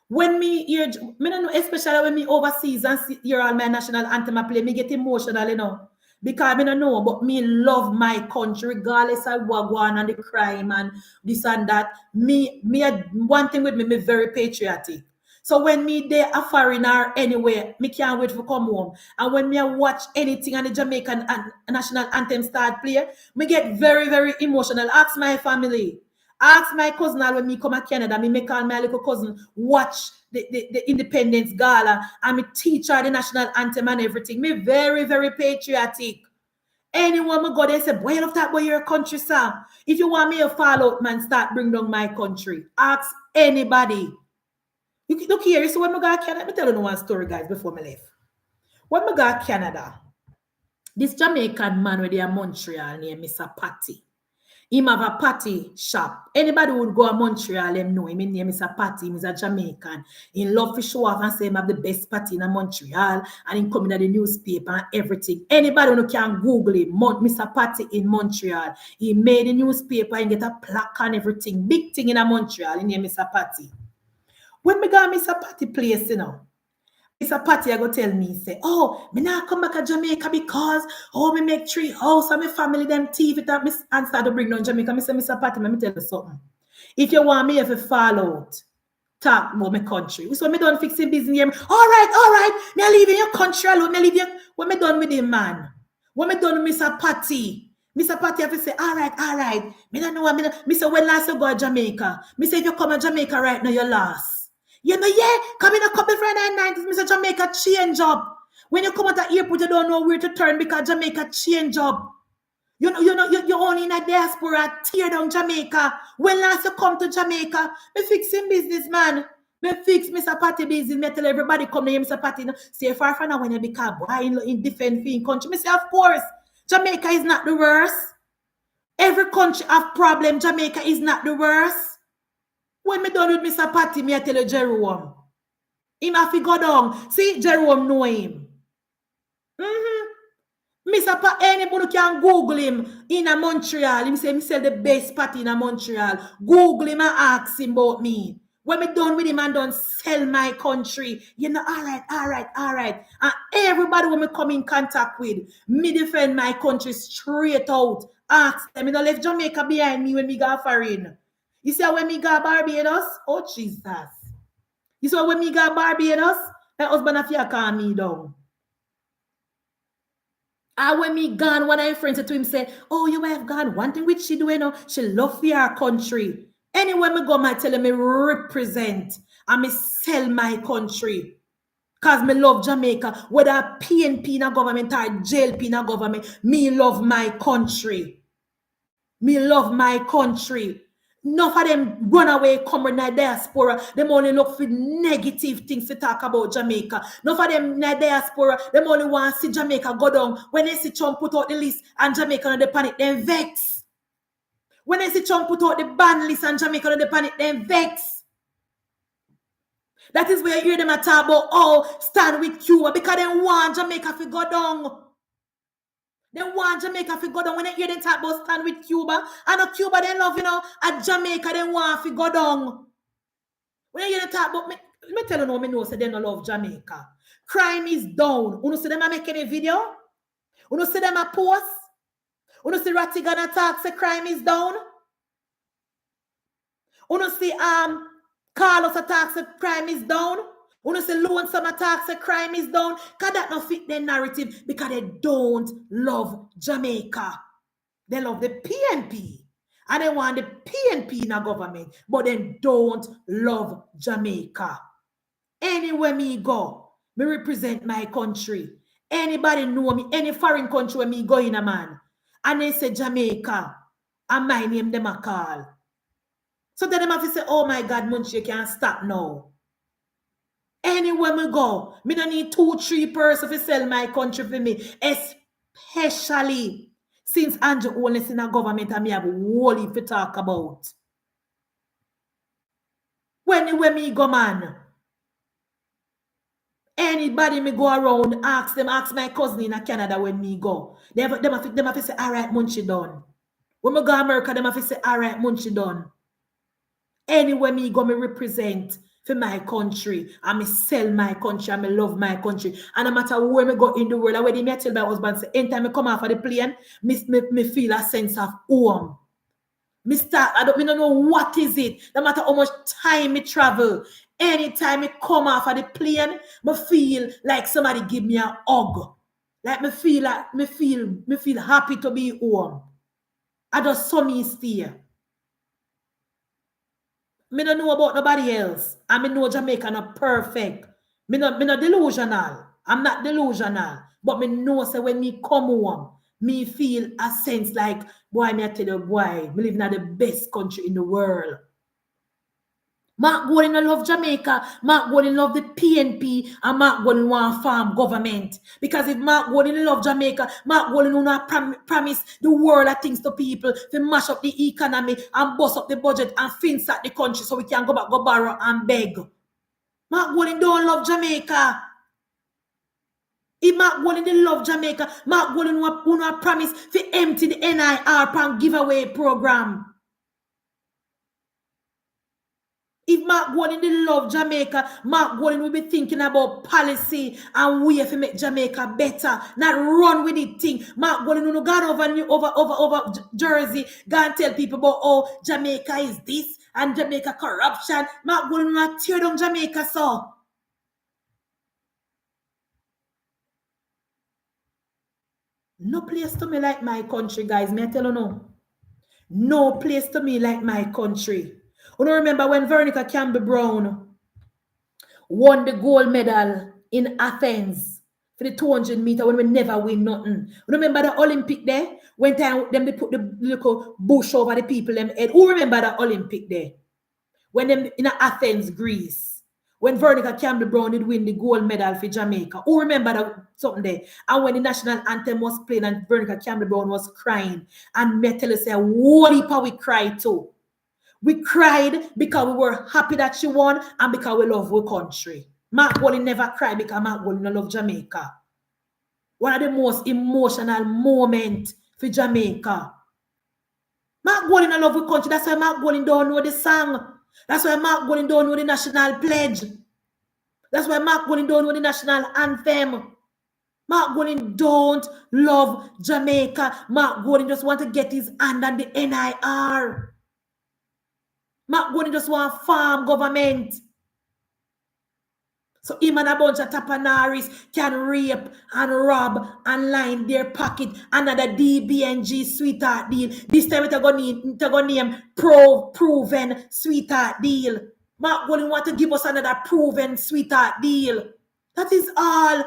When me hear, me don't know, especially when me overseas and hear all my national anthem I play, me get emotional, you know. Because I don't know, but me love my country, regardless of what go on and the crime and this and that. One thing with me very patriotic. So when me there a foreigner anywhere, me can't wait to come home. And when me watch anything on the Jamaican national anthem start play, me get very, very emotional. Ask my family. Ask my cousin when me come to Canada, me make all my little cousin watch the Independence Gala and me teach her the national anthem and everything. Me very, very patriotic. Anyone me go there say, boy, I love that boy, your country, sir. If you want me to follow out, man, start bring down my country. Ask anybody. Look here, so when I go to Canada, let me tell you one story, guys, before I leave. When I go to Canada, this Jamaican man with a Montreal named Mr. Patty. Him have a patty shop. Anybody would go to Montreal, them know him. His name is a Patty. He's a Jamaican. He love to show off and say him have the best patty in Montreal. And he come in the newspaper and everything. Anybody who can Google him, Mr. Patty in Montreal. He made a newspaper and get a plaque and everything. Big thing in Montreal. His name is Mr. Patty. When me go to Mr. Patty place, you know, Mr. Patty I go tell me, say, oh, me now come back to Jamaica because, me make 3 house and my family them thief it up and start to bring down Jamaica. Me say, Mr. Patty, let me tell you something. If you want me to fall out, talk about my country. So me done fixing business here. All right. Me leave in your country alone. Me leave you. When me done with him, man. When me done with Mr. Patty. Mr. Patty have to say, all right. Me don't know what me say, when last you go to Jamaica? Me say, if you come to Jamaica right now, you're lost. You know, yeah, come in a couple Friday night, Mr. Jamaica change up. When you come at the airport, you don't know where to turn because Jamaica change up. You know, you're only in a diaspora, tear down Jamaica. When last you come to Jamaica, me fixing business, man. Me fix Mr. Patty business. Me tell everybody come to Mr. Patty. Stay far from now when you become boy in different country. Me say, of course, Jamaica is not the worst. Every country have problem. Jamaica is not the worst. When me done with Mr. Patty, me I tell you Jerome. Him have to go down. See, Jerome know him. Mr. Patty, anybody can Google him in a Montreal. Him say, me sell the best patty in a Montreal. Google him and ask him about me. When me done with him and done sell my country, you know, all right. And everybody when me come in contact with, me defend my country straight out. Ask them, you know, left Jamaica behind me when me go foreign. You see when me go Barbados? Oh, Jesus. You see when me go Barbados? My husband have to calm me down. And when me gone, one of my friends said to him, say, oh, your wife gone. One thing which she do, you know, she love for her country. Anywhere me go, I tell me represent and me sell my country. Because me love Jamaica. Whether PNP in a government or JLP in a government, me love my country. Me love my country. Enough of them run away, come in the diaspora. Them only look for negative things to talk about Jamaica. Enough of them in the diaspora, them only want to see Jamaica go down. When they see Trump put out the list and Jamaica on the panic, then vex. When they see Trump put out the ban list and Jamaica on the panic, then vex. That is where you hear them talk about, oh, stand with Cuba because they want Jamaica to go down. They want Jamaica to go down. When they hear them talk about stand with Cuba, and Cuba they love, you know, at Jamaica they want to go down. When you hear them talk about, me tell you know, so they don't love Jamaica. Crime is down. You know, see them making a video? You see them a post? You see Ratigan attack say crime is down? You see Carlos attack say crime is down? You see Lonesome attack say crime is down? Because that not fit their narrative because they don't love Jamaica. They love the PNP. And they want the PNP in a government. But they don't love Jamaica. Anywhere me go, me represent my country. Anybody know me, any foreign country where me go in a man. And they say Jamaica. And my name them a call. So then them have to say, oh my God, Munchie, you can't stop now. Anywhere me go, me don't need 2-3 persons to sell my country for me. Especially since Andrew Holness in a government and me have wholly to talk about. When me go, man. Anybody me go around, ask my cousin in Canada when me go. Them have to say, all right, Munchie done. When me go America, them have to say, all right, Munchie done. Anywhere me go, me represent for my country. And me sell my country and me love my country. And no matter where me go in the world, I already me tell my husband, say, anytime I come off of the plane, me feel a sense of home. Me don't know what is it. No matter how much time me travel, anytime I come off of the plane, me feel like somebody give me a hug. Like me feel happy to be home. I just saw me stay. Me don't know about nobody else. And me know Jamaica not perfect. Me not delusional. I'm not delusional. But me know say when me come home, me feel a sense like, boy, me I tell you, boy, me live in the best country in the world. Mark Gordon love Jamaica, Mark Gordon love the PNP, and Mark Gordon want farm government. Because if Mark Gordon love Jamaica, Mark Gordon will not promise the world of things to people to mash up the economy and bust up the budget and fence at the country so we can go back, go borrow and beg. Mark Gordon don't love Jamaica. If Mark Gordon love Jamaica, Mark Gordon will not promise to empty the NIR and giveaway program. If Mark Gordon love Jamaica, Mark Gordon will be thinking about policy and way to make Jamaica better, not run with it thing. Mark Gordon will go over Jersey, go and tell people about, oh, Jamaica is this and Jamaica corruption. Mark Gordon will not tear down Jamaica, so. No place to me like my country, guys. May I tell you no? No place to me like my country. You know, remember when Veronica Campbell-Brown won the gold medal in Athens for the 200 meter when we never win nothing? You remember the Olympic there? When time them they put the little bush over the people them head. Who remember the Olympic there? When them in Athens, Greece. When Veronica Campbell-Brown did win the gold medal for Jamaica. Who remember that something there? And when the national anthem was playing and Veronica Campbell-Brown was crying. And me tell you say, what if we cried too? We cried because we were happy that she won and because we love our country. Mark Gordon never cried because Mark Gordon love Jamaica. One of the most emotional moments for Jamaica. Mark Gordon love our country. That's why Mark Gordon don't know the song. That's why Mark Gordon don't know the national pledge. That's why Mark Gordon don't know the national anthem. Mark Gordon don't love Jamaica. Mark Gordon just want to get his hand on the NIR. Mark Gordon just want farm government. So him and a bunch of tapanaris can rape and rob and line their pocket another DBNG sweetheart deal. This time it's going to name proven sweetheart deal. Mark Gordon want to give us another proven sweetheart deal. That is all.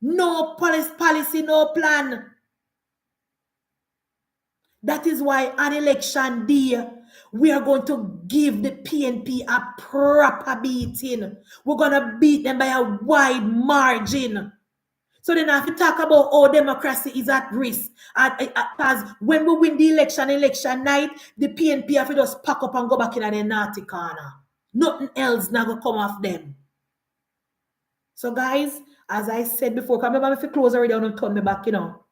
No policy, no plan. That is why on election day, we are going to give the PNP a proper beating. We're going to beat them by a wide margin. So then I have to talk about how democracy is at risk. Because when we win the election night, the PNP have to just pack up and go back in the naughty corner. Nothing else now going to come off them. So guys, as I said before, come remember if you close already, don't turn me back, you know.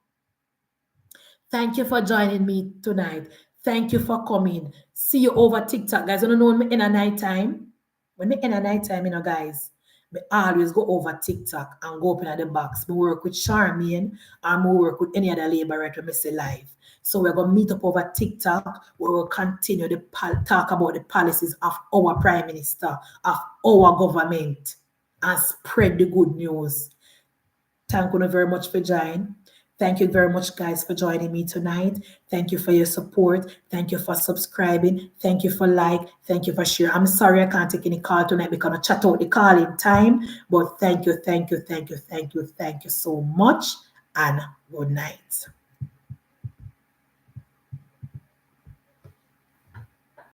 Thank you for joining me tonight. Thank you for coming. See you over TikTok, guys. I don't know when we end at night time. When we end at night time, you know, guys, I always go over TikTok and go open at the box. We work with Charmaine or we work with any other laborator, me say live. So we're going to meet up over TikTok where we'll continue to talk about the policies of our Prime Minister, of our government, and spread the good news. Thank you very much for joining. Thank you very much, guys, for joining me tonight. Thank you for your support. Thank you for subscribing. Thank you for like. Thank you for sharing. I'm sorry I can't take any call tonight because I chat out the call in time. But thank you, thank you, thank you, thank you, thank you so much. And good night.